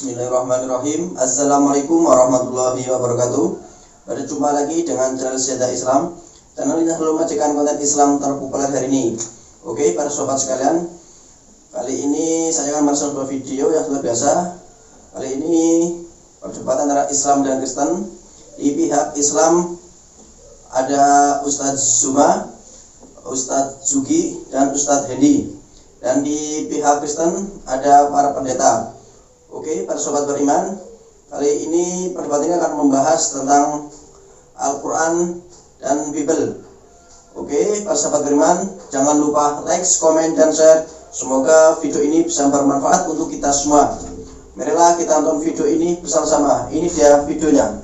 Bismillahirrahmanirrahim. Assalamualaikum warahmatullahi wabarakatuh. Berjumpa lagi dengan channel Sejahtera Islam. Channel ini selalu menyajikan konten Islam terpopuler hari ini. Oke, para sobat sekalian, kali ini saya akan merespon sebuah video yang luar biasa. Kali ini perjumpaan antara Islam dan Kristen. Di pihak Islam ada Ustadz Zuma, Ustadz Zuki, dan Ustadz Hendi. Dan di pihak Kristen ada para pendeta. Oke, para sobat beriman, kali ini perdebatan ini akan membahas tentang Al-Quran dan Bible. Oke, para sahabat beriman, jangan lupa like, komen, dan share. Semoga video ini bisa bermanfaat untuk kita semua. Marilah kita tonton video ini bersama-sama. Ini dia videonya.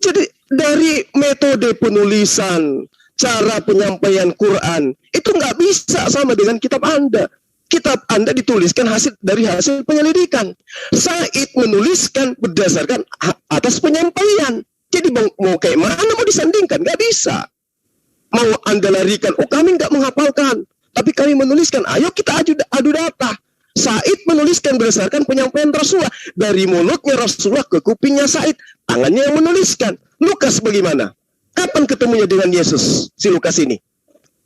Jadi dari metode penulisan, cara penyampaian Quran, itu nggak bisa sama dengan kitab Anda. Kitab Anda dituliskan dari hasil penyelidikan. Said menuliskan berdasarkan atas penyampaian. Jadi mau kayak mana mau disandingkan? Nggak bisa. Mau Anda larikan, oh kami nggak menghafalkan, tapi kami menuliskan, ayo kita adu data. Said menuliskan berdasarkan penyampaian Rasulullah. Dari mulutnya Rasulullah ke kupingnya Said. Tangannya yang menuliskan. Lukas bagaimana? Kapan ketemunya dengan Yesus, si Lukas ini?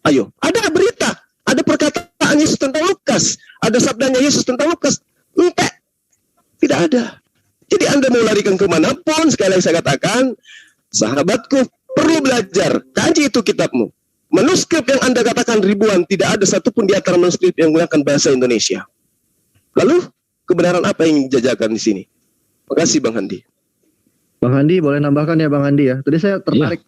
Ayo, ada berita. Ada perkataan Yesus tentang Lukas. Ada sabdanya Yesus tentang Lukas. Enggak. Tidak ada. Jadi Anda mau larikan kemanapun, sekali yang saya katakan, sahabatku, perlu belajar. Kaji itu kitabmu. Manuskrip yang Anda katakan ribuan, tidak ada satupun di antara manuskrip yang menggunakan bahasa Indonesia. Lalu, kebenaran apa yang dijajakan di sini? Makasih Bang Handi. Bang Handi boleh nambahkan ya Bang Handi ya. Tadi saya tertarik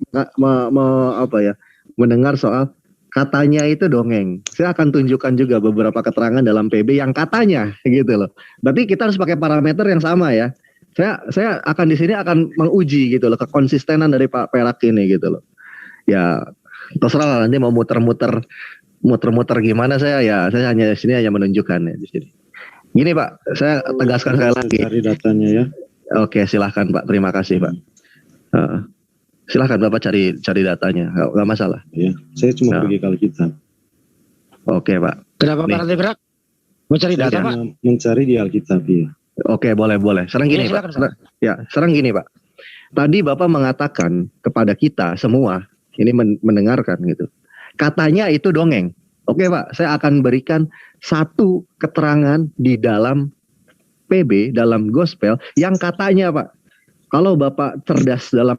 mendengar soal katanya itu dongeng. Saya akan tunjukkan juga beberapa keterangan dalam PB yang katanya gitu loh. Berarti kita harus pakai parameter yang sama ya. Saya akan di sini akan menguji gitu loh kekonsistenan dari Pak Perak ini gitu loh. Ya terserah lah, nanti mau muter-muter gimana saya hanya di sini hanya menunjukkan ya di sini. Gini Pak, saya tegaskan sekali lagi. Cari datanya ya. Oke, silahkan Pak. Terima kasih Pak. Silahkan Bapak cari datanya, nggak masalah. Ya, saya cuma pergi ke Alkitab. Oke Pak. Kenapa Pak Ranti Berak? Mau cari data Pak? Mencari di Alkitab ya. Oke, boleh. Sekarang gini Pak. Sekarang gini Pak. Tadi Bapak mengatakan kepada kita semua ini mendengarkan gitu. Katanya itu dongeng. Oke Pak, saya akan berikan satu keterangan di dalam PB, dalam gospel yang katanya Pak. Kalau Bapak cerdas dalam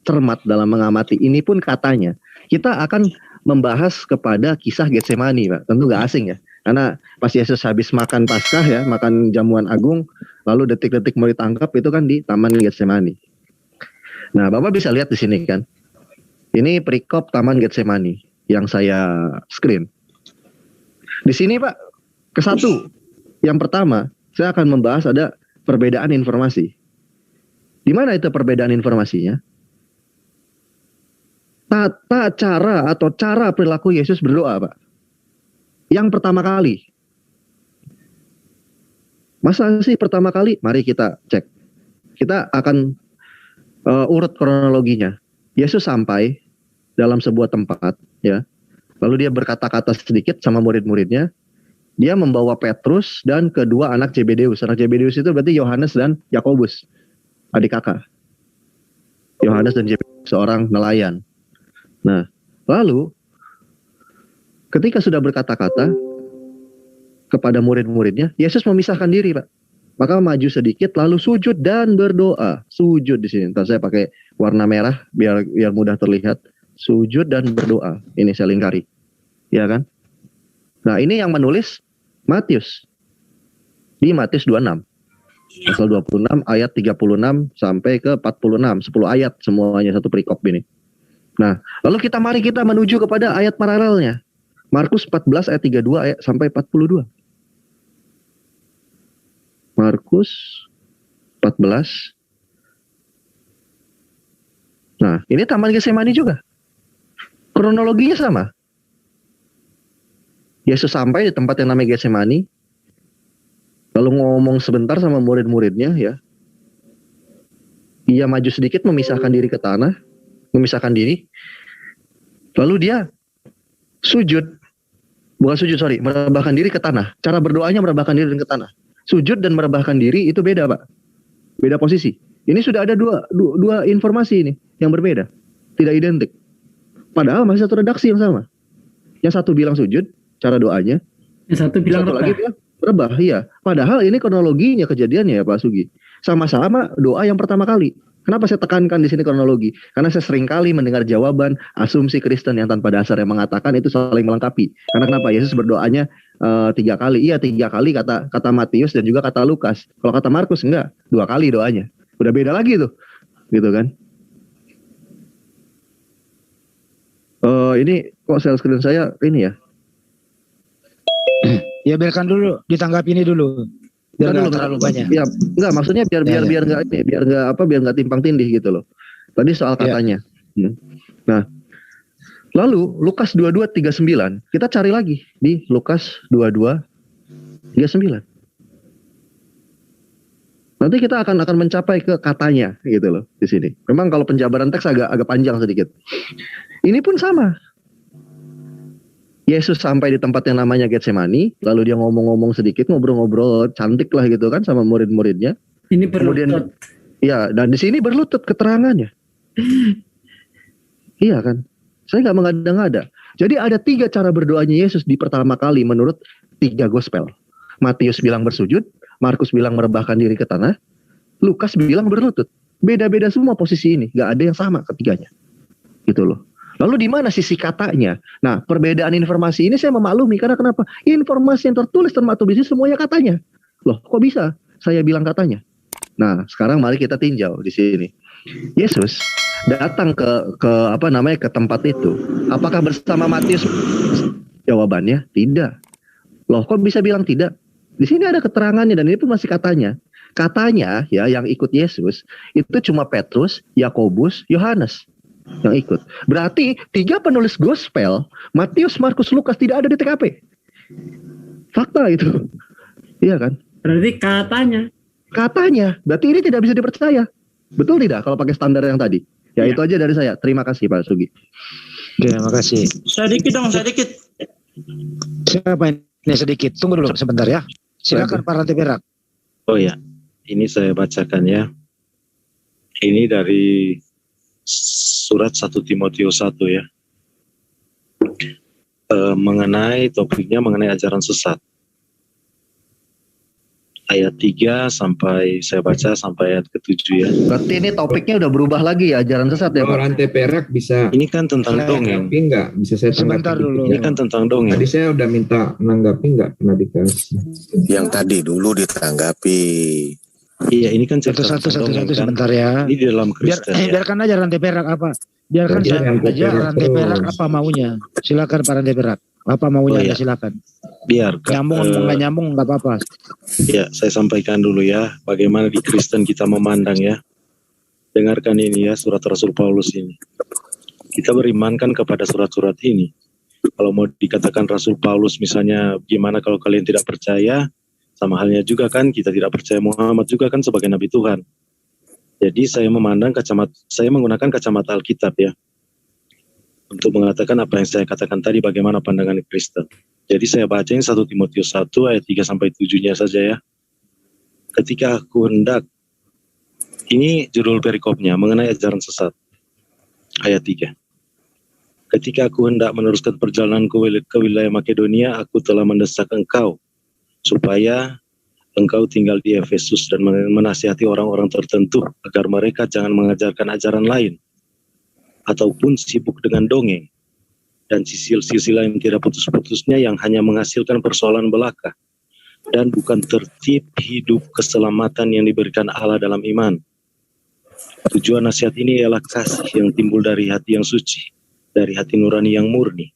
cermat dalam mengamati, ini pun katanya. Kita akan membahas kepada kisah Getsemani Pak. Tentu gak asing ya. Karena pas Yesus habis makan Paskah ya, makan jamuan agung, lalu detik-detik mau ditangkap itu kan di Taman Getsemani. Nah, Bapak bisa lihat di sini kan. Ini perikop Taman Getsemani yang saya screen. Di sini Pak, ke satu. Yang pertama, saya akan membahas ada perbedaan informasi. Di mana itu perbedaan informasinya? Tata cara atau cara perilaku Yesus berdoa, Pak. Yang pertama kali. Masa sih pertama kali? Mari kita cek. Kita akan urut kronologinya. Yesus sampai dalam sebuah tempat, ya. Lalu dia berkata-kata sedikit sama murid-muridnya. Dia membawa Petrus dan kedua anak Zebedeus. Anak Zebedeus itu berarti Yohanes dan Yakobus, adik kakak. Yohanes dan Zebedeus, seorang nelayan. Nah, lalu ketika sudah berkata-kata kepada murid-muridnya, Yesus memisahkan diri, Pak. Maka maju sedikit, lalu sujud dan berdoa. Sujud di sini. Ntar saya pakai warna merah biar mudah terlihat. Sujud dan berdoa. Ini saya lingkari. Ya kan? Nah, ini yang menulis Matius. Di Matius 26. Pasal 26 ayat 36 sampai ke 46. 10 ayat semuanya satu perikop ini. Nah, lalu mari kita menuju kepada ayat paralelnya. Markus 14 ayat 32 ayat sampai 42. Markus 14. Nah, ini Taman Getsemani juga. Kronologinya sama. Yesus sampai di tempat yang namanya Getsemani, lalu ngomong sebentar sama murid-muridnya ya. Ia maju sedikit memisahkan diri ke tanah, memisahkan diri. Lalu dia merebahkan diri ke tanah. Cara berdoanya merebahkan diri ke tanah. Sujud dan merebahkan diri itu beda, Pak. Beda posisi. Ini sudah ada dua informasi ini yang berbeda, tidak identik. Padahal masih satu redaksi yang sama. Yang satu bilang sujud, cara doanya. Yang satu bilang lagi bilang rebah, iya. Padahal ini kronologinya kejadiannya ya Pak Sugi. Sama-sama doa yang pertama kali. Kenapa saya tekankan di sini kronologi? Karena saya sering kali mendengar jawaban asumsi Kristen yang tanpa dasar yang mengatakan itu saling melengkapi. Karena kenapa? Yesus berdoanya 3 kali. Iya 3 kali kata Matius dan juga kata Lukas. Kalau kata Markus enggak, 2 kali doanya. Udah beda lagi tuh, gitu kan? Ini kok share screen saya ini ya? Ya biarkan dulu ditanggapi ini dulu. Biar nggak terlalu banyak. Ya, enggak maksudnya biar nggak timpang tindih gitu loh. Tadi soal katanya. Nah, lalu Lukas 22:39 kita cari lagi di Lukas 22:39. Nanti kita akan mencapai ke katanya gitu loh di sini. Memang kalau penjabaran teks agak panjang sedikit. Ini pun sama. Yesus sampai di tempat yang namanya Getsemani, lalu dia ngomong-ngomong sedikit, ngobrol-ngobrol cantik lah gitu kan sama murid-muridnya. Ini berlutut. Kemudian, ya, dan di sini berlutut keterangannya. Iya kan? Saya nggak mengada-ngada. Jadi ada 3 cara berdoanya Yesus di pertama kali menurut 3 gospel. Matius bilang bersujud, Markus bilang merebahkan diri ke tanah, Lukas bilang berlutut. Beda-beda semua posisi ini, nggak ada yang sama ketiganya. Gitu loh. Lalu di mana sisi katanya? Nah, perbedaan informasi ini saya memaklumi karena kenapa? Informasi yang tertulis termaktub di sini semuanya katanya. Loh, kok bisa saya bilang katanya? Nah, sekarang mari kita tinjau di sini. Yesus datang ke tempat itu. Apakah bersama Matius? Jawabannya tidak. Loh, kok bisa bilang tidak? Di sini ada keterangannya dan ini pun masih katanya. Katanya ya yang ikut Yesus itu cuma Petrus, Yakobus, Yohanes yang ikut. Berarti 3 penulis gospel, Matius, Markus, Lukas tidak ada di TKP. Fakta itu. Iya kan? Berarti katanya. Berarti ini tidak bisa dipercaya. Betul tidak kalau pakai standar yang tadi? Ya itu aja dari saya. Terima kasih Pak Sugi. Terima kasih. Sedikit. Siapa ini sedikit? Tunggu dulu sebentar ya. Silakan Pak Ranti Perak. Oh ya, ini saya bacakan ya. Ini dari surat 1 Timotius 1 ya. Mengenai topiknya mengenai ajaran sesat. Ayat 3 sampai saya baca sampai ayat ke-7 ya. Berarti ini topiknya udah berubah lagi ya, ajaran sesat ya Pak? Rantai Perak bisa. Ini kan tentang dongeng. Tanggapi nggak? Bisa saya Sebentar tanggapi dulu. Ini kan tentang dongeng. Tadi saya udah minta menanggapi nggak pernah dikasih. Yang tadi dulu ditanggapi. Iya, ini kan cerita Satu tentang dongeng, kan? sebentar ya. Ini di dalam Kristen ya. Biarkan aja Ranti Perak apa. Biarkan Ya, saja Ranti Perak apa maunya. Silakan Pak Ranti Perak. Apa maunya Anda silakan. Biarkan. Nyambung nggak nyambung nggak apa-apa. Ya, saya sampaikan dulu ya, bagaimana di Kristen kita memandang ya. Dengarkan ini ya, surat Rasul Paulus ini. Kita berimankan kepada surat-surat ini. Kalau mau dikatakan Rasul Paulus misalnya, gimana kalau kalian tidak percaya? Sama halnya juga kan, kita tidak percaya Muhammad juga kan sebagai Nabi Tuhan. Jadi saya menggunakan kacamata Alkitab ya. Untuk mengatakan apa yang saya katakan tadi, bagaimana pandangan Kristen. Jadi saya baca yang 1 Timotius 1 ayat 3 sampai 7-nya saja ya. Ketika aku hendak, ini judul perikopnya, mengenai ajaran sesat. Ayat 3. Ketika aku hendak meneruskan perjalananku ke wilayah Makedonia, aku telah mendesak engkau, supaya engkau tinggal di Efesus dan menasihati orang-orang tertentu, agar mereka jangan mengajarkan ajaran lain, ataupun sibuk dengan dongeng, dan silsilah yang tidak putus-putusnya yang hanya menghasilkan persoalan belaka, dan bukan tertib hidup keselamatan yang diberikan Allah dalam iman. Tujuan nasihat ini ialah kasih yang timbul dari hati yang suci, dari hati nurani yang murni,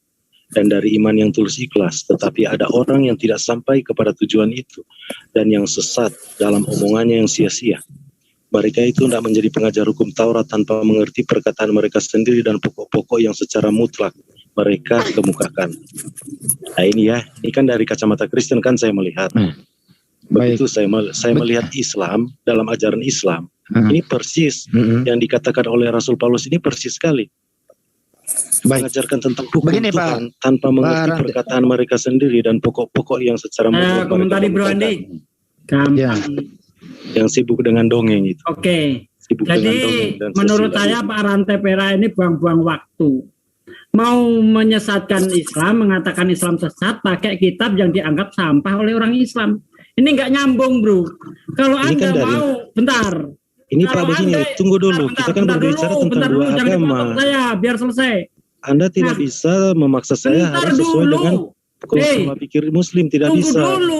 dan dari iman yang tulus ikhlas. Tetapi ada orang yang tidak sampai kepada tujuan itu, dan yang sesat dalam omongannya yang sia-sia. Mereka itu tidak menjadi pengajar hukum Taurat tanpa mengerti perkataan mereka sendiri dan pokok-pokok yang secara mutlak mereka kemukakan. Nah ini ya, ini kan dari kacamata Kristen kan saya melihat. Begitu saya melihat Islam, dalam ajaran Islam, Ini persis yang dikatakan oleh Rasul Paulus ini persis sekali. Baik. Mengajarkan tentang hukum Begini, Tuhan tanpa mengerti Pak perkataan mereka sendiri dan pokok-pokok yang secara mutlak Komentar mereka Bro Andi. Gampang. Ya. yang sibuk dengan dongeng itu. Oke. Sibuk dengan Jadi dongeng dan menurut sosial. saya Pak Rantai Pera ini buang-buang waktu. Mau menyesatkan Islam, mengatakan Islam sesat pakai kitab yang dianggap sampah oleh orang Islam. Ini nggak nyambung, Bro. Kalau Ini Anda kan dari- mau, bentar. Ini Kalau Pak begini, Anda- tunggu dulu. bentar, Kita kan bentar berbicara dulu, tentang bentar dua dulu, jangan agama. dipotong saya, biar selesai. Anda tidak Nah, bisa memaksa saya Bentar harus sesuai dulu. dengan pola pikir Muslim, tidak Tunggu bisa. dulu.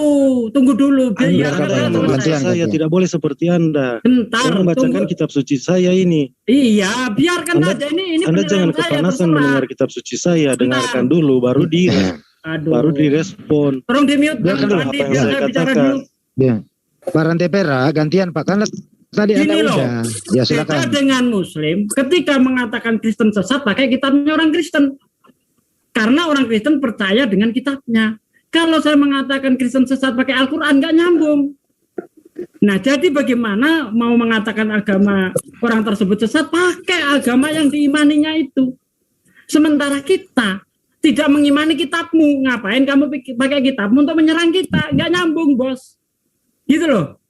Anda Biar Biarkan yang Pak, memaksa gantian, saya, gantian. tidak boleh seperti Anda. Bentar, Saya membacakan tunggu. kitab suci saya ini. Iya, biarkan aja ini Anda penilaian jangan saya, kepanasan terserah. mendengar kitab suci saya. Dengarkan dulu, baru Aduh. direspon. Tolong di-mute, Biarkan Bang apa Andi, yang biar saya saya bicara katakan. dulu. Ya. Pak Rantai Pera, gantian Pak. Karena tadi Gini Anda loh. udah. Ya Beda silakan. dengan Muslim, ketika mengatakan Kristen sesat pakai kitabnya orang Kristen. Karena orang Kristen percaya dengan kitabnya. Kalau saya mengatakan Kristen sesat pakai Al-Quran, nggak nyambung. Nah, jadi bagaimana mau mengatakan agama orang tersebut sesat, pakai agama yang diimaninya itu. Sementara kita tidak mengimani kitabmu, ngapain kamu pakai kitabmu untuk menyerang kita? Nggak nyambung, bos. Gitu loh.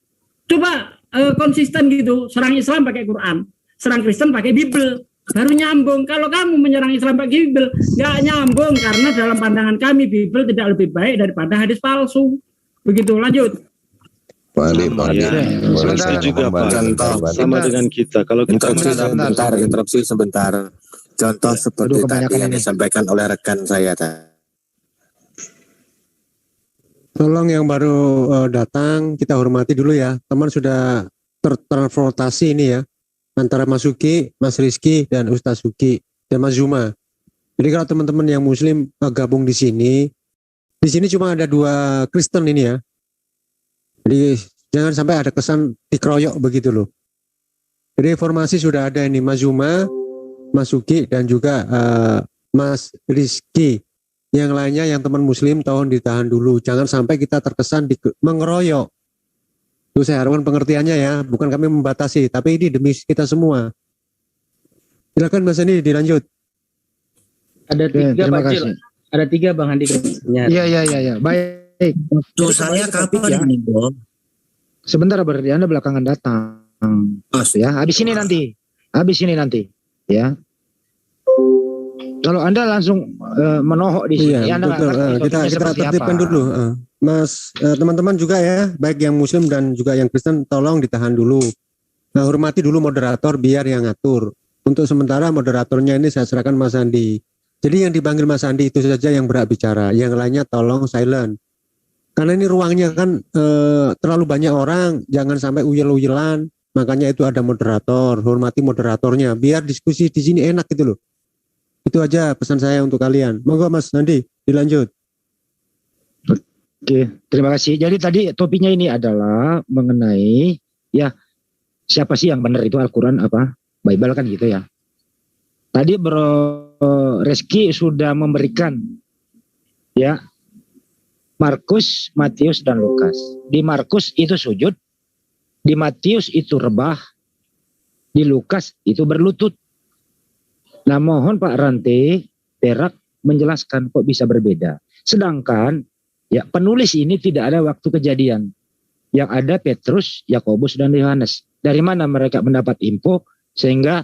Coba konsisten gitu, serang Islam pakai Quran, serang Kristen pakai Bible. Baru nyambung. Kalau kamu menyerang Islam pakai Bible, nggak nyambung karena dalam pandangan kami Bible tidak lebih baik daripada hadis palsu. Begitu, lanjut. Wali, Sama Wali. ya. Boleh Saya saya juga Pak. contoh, Sama dengan kita. Kalau kita interupsi sebentar. Contoh seperti Aduh, tadi kebanyakan yang ini. disampaikan oleh rekan saya tadi. Tolong yang baru datang kita hormati dulu ya. Teman sudah tertransportasi ini ya. Antara Mas Suki, Mas Rizky, dan Ustaz Suki, dan Mas Zuma. Jadi kalau teman-teman yang Muslim gabung di sini cuma ada 2 Kristen ini ya. Jadi jangan sampai ada kesan dikeroyok begitu loh. Jadi informasi sudah ada ini Mas Zuma, Mas Suki, dan juga Mas Rizky. Yang lainnya yang teman Muslim tolong ditahan dulu. Jangan sampai kita terkesan mengeroyok. Itu saya harapkan pengertiannya ya, bukan kami membatasi, tapi ini demi kita semua. Silakan Mas Andi dilanjut. Ada Ya, 3 terima Pak Cil. kasih. Ada 3 Bang Andi. Iya. Baik. Dosanya kapan ya. ini, Bro? Sebentar berarti Anda belakangan datang. Ya, habis ini nanti. Ya. Kalau Anda langsung menohok di sini, Iya, Anda nggak betul. ngerti Kita topiknya seperti tertibkan apa. dulu. Mas, teman-teman juga ya, baik yang Muslim dan juga yang Kristen, tolong ditahan dulu. Nah, hormati dulu moderator biar yang ngatur. Untuk sementara moderatornya ini saya serahkan Mas Andi. Jadi yang dipanggil Mas Andi itu saja yang berhak bicara, yang lainnya tolong silent. Karena ini ruangnya kan terlalu banyak orang, jangan sampai uyel-uyelan. Makanya itu ada moderator, hormati moderatornya, biar diskusi di sini enak gitu loh. Itu aja pesan saya untuk kalian. Monggo Mas Andi, dilanjut. Oke, terima kasih. Jadi tadi topiknya ini adalah mengenai ya siapa sih yang benar itu Al-Quran apa Bible kan gitu ya. Tadi Bro Reski sudah memberikan ya Markus, Matius dan Lukas. Di Markus itu sujud, di Matius itu rebah, di Lukas itu berlutut. Nah mohon Pak Rantai Perak menjelaskan kok bisa berbeda. Sedangkan ya penulis ini tidak ada waktu kejadian. Yang ada Petrus, Yakobus dan Yohanes. Dari mana mereka mendapat info sehingga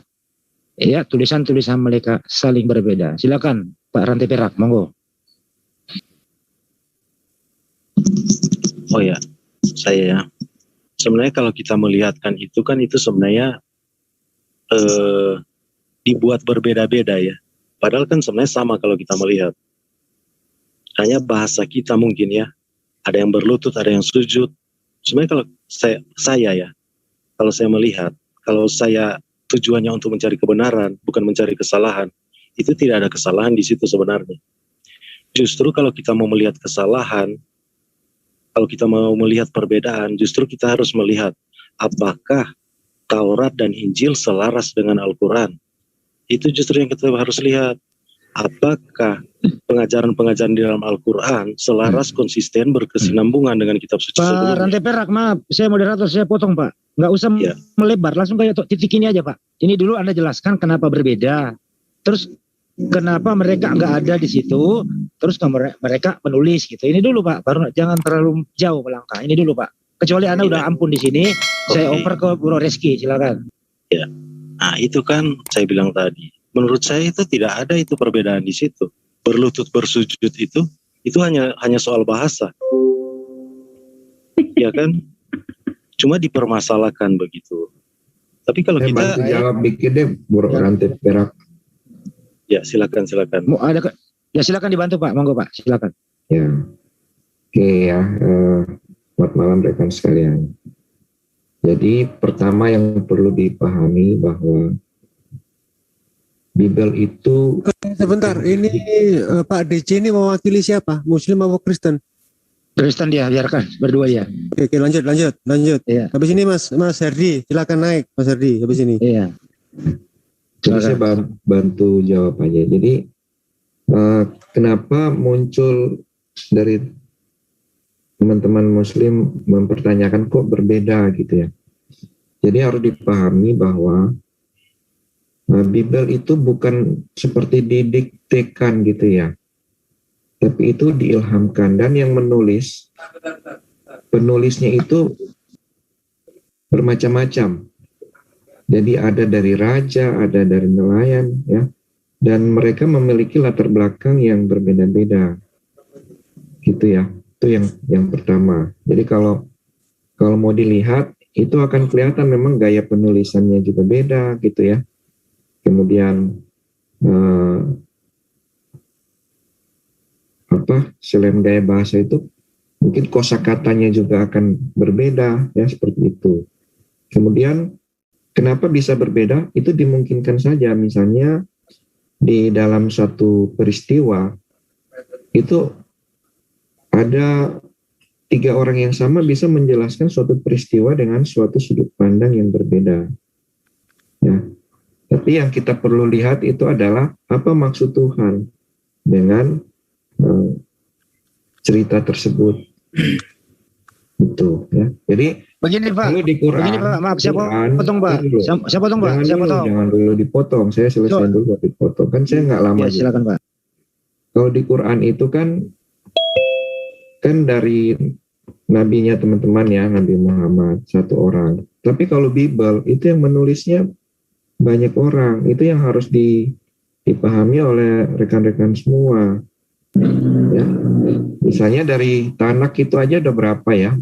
ya tulisan-tulisan mereka saling berbeda. Silakan Pak Rantai Perak, monggo. Oh ya, saya ya. Sebenarnya kalau kita melihatkan itu kan itu sebenarnya dibuat berbeda-beda ya. Padahal kan sebenarnya sama kalau kita melihat. Hanya bahasa kita mungkin ya. Ada yang berlutut, ada yang sujud. Sebenarnya kalau saya ya, kalau saya melihat, kalau saya tujuannya untuk mencari kebenaran, bukan mencari kesalahan, itu tidak ada kesalahan di situ sebenarnya. Justru kalau kita mau melihat kesalahan, kalau kita mau melihat perbedaan, justru kita harus melihat apakah Taurat dan Injil selaras dengan Al-Quran. Itu justru yang kita harus lihat. apakah pengajaran-pengajaran di dalam Al-Quran selaras, konsisten, berkesinambungan dengan kitab suci Pak sebelumnya? Rantai Perak, maaf, saya moderator, saya potong Pak. Nggak usah Ya. melebar, langsung kayak titik ini aja Pak. Ini dulu Anda jelaskan kenapa berbeda. Terus kenapa mereka nggak ada di situ, terus mereka menulis gitu. Ini dulu Pak, baru jangan terlalu jauh melangkah. Ini dulu Pak. Kecuali Anda udah ampun di sini, saya over ke Bro Reski, silakan. Ya. Nah itu kan saya bilang tadi. Menurut saya itu tidak ada itu perbedaan di situ. Berlutut bersujud itu hanya soal bahasa. Ya kan? Cuma dipermasalahkan begitu. Tapi kalau kita bantu jawab dikit deh, Bro Rantai Perak. ya silakan. Mau ada ya silakan dibantu Pak, monggo Pak, silakan. Ya, oke ya. Selamat malam rekan sekalian. Jadi pertama yang perlu dipahami bahwa Bible itu Sebentar, ini Pak DC ini mewakili siapa? Muslim atau Kristen? Kristen dia, biarkan berdua ya. Oke, lanjut. Iya. Habis ini Mas Herdi, silakan naik Mas Herdi habis ini. Iya. Jadi saya bantu jawab aja. Jadi kenapa muncul dari teman-teman Muslim mempertanyakan kok berbeda gitu ya? Jadi harus dipahami bahwa Bible itu bukan seperti didiktekan gitu ya, tapi itu diilhamkan, dan yang penulisnya itu bermacam-macam. Jadi ada dari raja, ada dari nelayan ya, dan mereka memiliki latar belakang yang berbeda-beda gitu ya. Itu yang pertama. Jadi kalau mau dilihat itu akan kelihatan memang gaya penulisannya juga beda gitu ya. Kemudian selain gaya bahasa itu mungkin kosakatanya juga akan berbeda ya, seperti itu. Kemudian kenapa bisa berbeda? Itu dimungkinkan saja, misalnya di dalam satu peristiwa itu ada 3 orang yang sama bisa menjelaskan suatu peristiwa dengan suatu sudut pandang yang berbeda. Ya. Tapi yang kita perlu lihat itu adalah apa maksud Tuhan dengan cerita tersebut. Itu ya. Jadi begini Pak, kalau di Quran, begini Pak, maaf saya potong Pak. Saya potong Pak, Jangan dulu dipotong, saya selesaiin dulu baru dipotong. Kan saya nggak lama. Ya, silakan Pak. Kalau di Quran itu kan dari nabinya teman-teman ya, Nabi Muhammad 1 orang. Tapi kalau Bible itu yang menulisnya banyak orang. Itu yang harus dipahami oleh rekan-rekan semua. Ya. Misalnya dari Tanak itu aja ada berapa ya?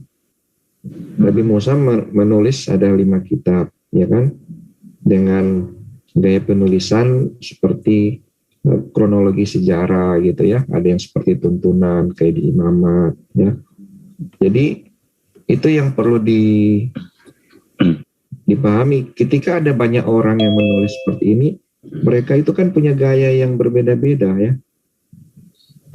Nabi Musa menulis ada 5 kitab, ya kan? Dengan gaya penulisan seperti kronologi sejarah gitu ya. Ada yang seperti tuntunan kayak di Imamat ya. Jadi itu yang perlu dipahami. Ketika ada banyak orang yang menulis seperti ini, mereka itu kan punya gaya yang berbeda-beda ya.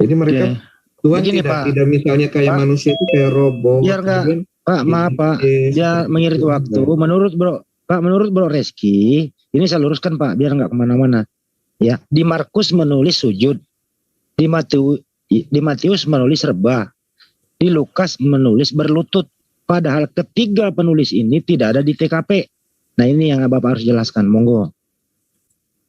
Jadi mereka Tuhan begini, tidak misalnya kayak manusia itu kayak robot. Biar enggak Pak, maaf Pak, ya mengirit waktu. Menurut Bro Reski, ini saya luruskan Pak, biar nggak kemana-mana. Ya, di Markus menulis sujud, di Matius menulis rebah, di Lukas menulis berlutut. Padahal ketiga penulis ini tidak ada di TKP. Nah ini yang Bapak harus jelaskan, monggo.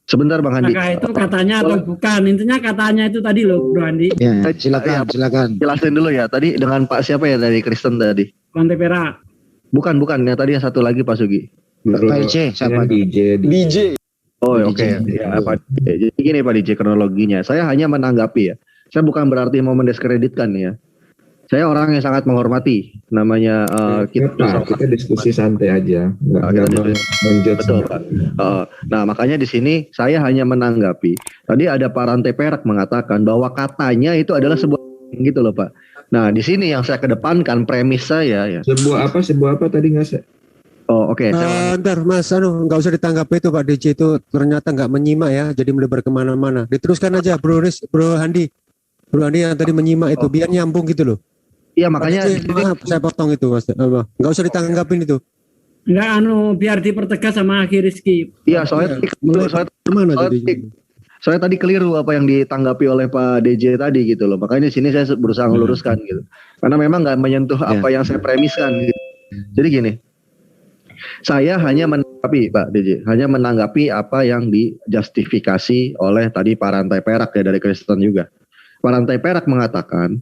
Sebentar Bang Andi. Apakah itu katanya atau bukan? Intinya katanya itu tadi loh, Bro Andi. Ya, silakan. Jelasin dulu ya. Tadi dengan Pak siapa ya dari Kristen tadi? Rantai Perak. Bukan. Ya tadi yang satu lagi Pak Sugi. Pak IC, siapa? DJ. Oh oke. Ya, jadi gini Pak DJ kronologinya. Saya hanya menanggapi ya. Saya bukan berarti mau mendiskreditkan ya. Saya orang yang sangat menghormati namanya kita diskusi santai aja, nggak menjudge. Betul Pak. Nah makanya di sini saya hanya menanggapi. Tadi ada Pak Rantai Perak mengatakan bahwa katanya itu adalah sebuah gitu loh Pak. Nah di sini yang saya kedepankan premis saya ya. Sebuah apa tadi nggak saya? Oh oke. Bentar Mas, nggak usah ditanggapi itu Pak DJ itu ternyata nggak menyimak ya, jadi melebar kemana-mana. Diteruskan aja Bro Handi yang tadi menyimak itu biar nyambung gitu loh. Iya makanya maaf saya potong itu Mas. Nggak usah ditanggapin itu. Enggak biar dipertegas sama Akhi Rizky. Iya soalnya Saya tadi keliru apa yang ditanggapi oleh Pak DJ tadi gitu loh. Makanya di sini saya berusaha meluruskan gitu. Karena memang nggak menyentuh apa yang saya premiskan gitu. Jadi gini, saya hanya menanggapi Pak DJ, hanya menanggapi apa yang dijustifikasi oleh tadi Pak Rantai Perak ya dari Kristen juga. Pak Rantai Perak mengatakan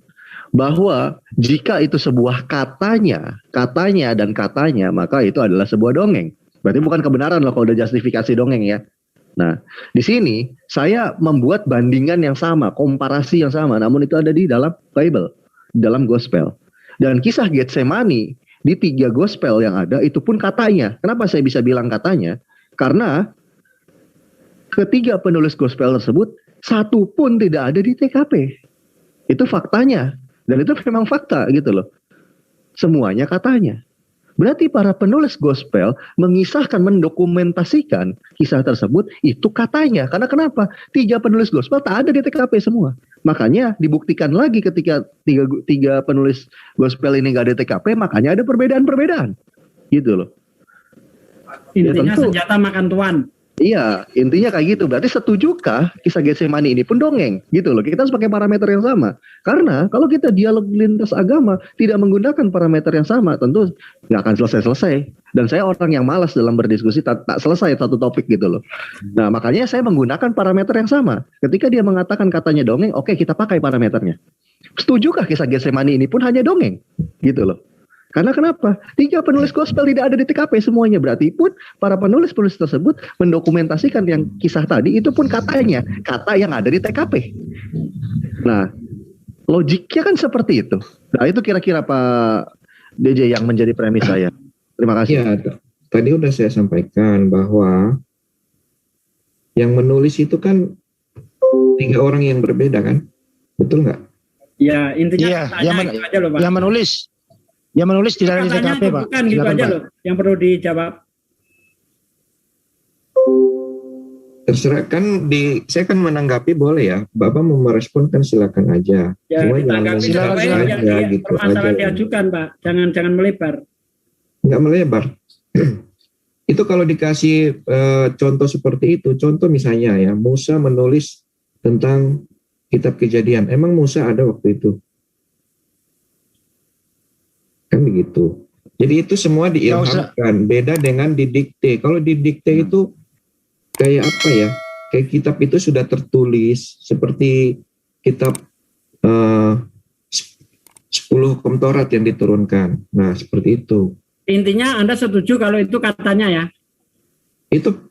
bahwa jika itu sebuah katanya, maka itu adalah sebuah dongeng. Berarti bukan kebenaran loh kalau udah justifikasi dongeng ya. Nah, di sini saya membuat bandingan yang sama, komparasi yang sama, namun itu ada di dalam Bible, di dalam Gospel. Dan kisah Getsemani di 3 Gospel yang ada itu pun katanya. Kenapa saya bisa bilang katanya? Karena ketiga penulis Gospel tersebut satu pun tidak ada di TKP. Itu faktanya. Dan itu memang fakta gitu loh. Semuanya katanya. Berarti para penulis Gospel mengisahkan, mendokumentasikan kisah tersebut itu katanya. Karena kenapa? 3 penulis Gospel tak ada di TKP semua. Makanya dibuktikan lagi ketika tiga penulis Gospel ini gak ada di TKP, makanya ada perbedaan-perbedaan. Gitu loh. Intinya ya, tentu, senjata makan tuan. Iya, intinya kayak gitu. Berarti setujukah kisah Getsemani ini pun dongeng? Gitu loh. Kita harus pakai parameter yang sama. Karena kalau kita dialog lintas agama tidak menggunakan parameter yang sama, tentu nggak akan selesai-selesai. Dan saya orang yang malas dalam berdiskusi, tak selesai satu topik gitu loh. Nah, makanya saya menggunakan parameter yang sama. Ketika dia mengatakan katanya dongeng, oke, kita pakai parameternya. Setujukah kisah Getsemani ini pun hanya dongeng? Gitu loh. Karena kenapa? 3 penulis Gospel tidak ada di TKP semuanya. Berarti pun para penulis-penulis tersebut mendokumentasikan yang kisah tadi itu pun katanya. Kata yang ada di TKP. Nah, logiknya kan seperti itu. Nah, itu kira-kira Pak DJ yang menjadi premis saya. Terima kasih. Ya, tadi udah saya sampaikan bahwa yang menulis itu kan 3 orang yang berbeda kan? Betul nggak? Ya, intinya itu aja loh, Pak. Yang menulis tidak ada di TKP, Pak. Bukan gitu aja loh yang perlu dijawab. Terserah kan saya kan menanggapi boleh ya. Bapak mau merespon kan silakan aja. Ya, ditanggapi silakan aja gitu. Permasalahan diajukan, Pak. Jangan melebar. Enggak melebar. Itu kalau dikasih contoh seperti itu, contoh misalnya ya, Musa menulis tentang kitab Kejadian. Emang Musa ada waktu itu? Kan begitu. Jadi itu semua diilhamkan. Beda dengan didikte. Kalau didikte itu kayak apa ya? Kayak kitab itu sudah tertulis seperti kitab 10 Hukum Taurat yang diturunkan. Nah, seperti itu. Intinya Anda setuju kalau itu katanya ya? Itu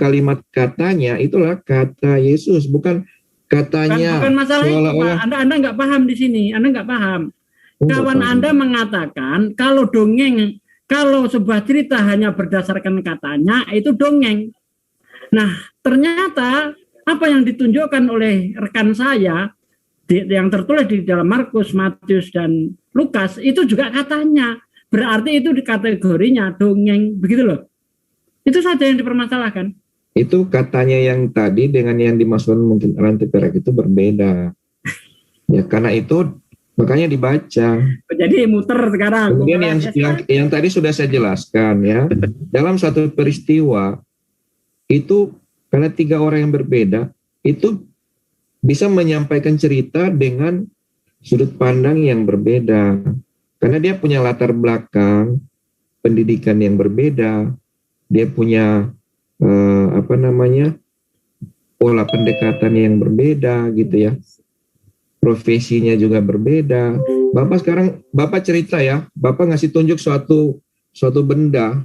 kalimat katanya itulah kata Yesus, bukan katanya. Bukan masalah itu, Pak. Anda nggak paham di sini. Anda nggak paham. Kawan Anda mengatakan kalau dongeng, kalau sebuah cerita hanya berdasarkan katanya itu dongeng. Nah, ternyata apa yang ditunjukkan oleh rekan saya yang tertulis di dalam Markus, Matius, dan Lukas itu juga katanya. Berarti itu di kategorinya dongeng, begitu loh. Itu saja yang dipermasalahkan. Itu katanya yang tadi dengan yang dimaksudkan mungkin Rantai Perak itu berbeda. Ya, karena itu makanya dibaca. Jadi muter sekarang. Kemudian yang tadi sudah saya jelaskan ya. Dalam satu peristiwa itu karena 3 orang yang berbeda itu bisa menyampaikan cerita dengan sudut pandang yang berbeda. Karena dia punya latar belakang pendidikan yang berbeda. Dia punya pola pendekatan yang berbeda gitu ya. Profesinya juga berbeda. Bapak cerita ya, Bapak ngasih tunjuk suatu benda,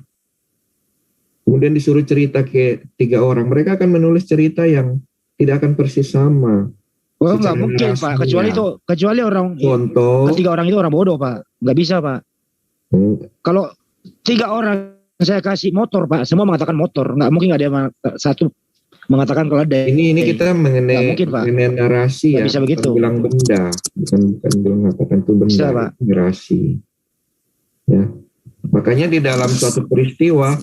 kemudian disuruh cerita ke 3 orang. Mereka akan menulis cerita yang tidak akan persis sama. Oh, nggak mungkin, Pak. Kecuali orang. Contoh. 3 orang itu orang bodoh, Pak. Nggak bisa, Pak. Kalau 3 orang saya kasih motor, Pak, semua mengatakan motor. Nggak mungkin nggak ada satu mengatakan kalau ada. Ini kita mengenai narasi ya. Bisa begitu. Bilang benda, bukan bilang mengatakan itu benda. Bisa, Pak. Narasi. Ya. Makanya di dalam suatu peristiwa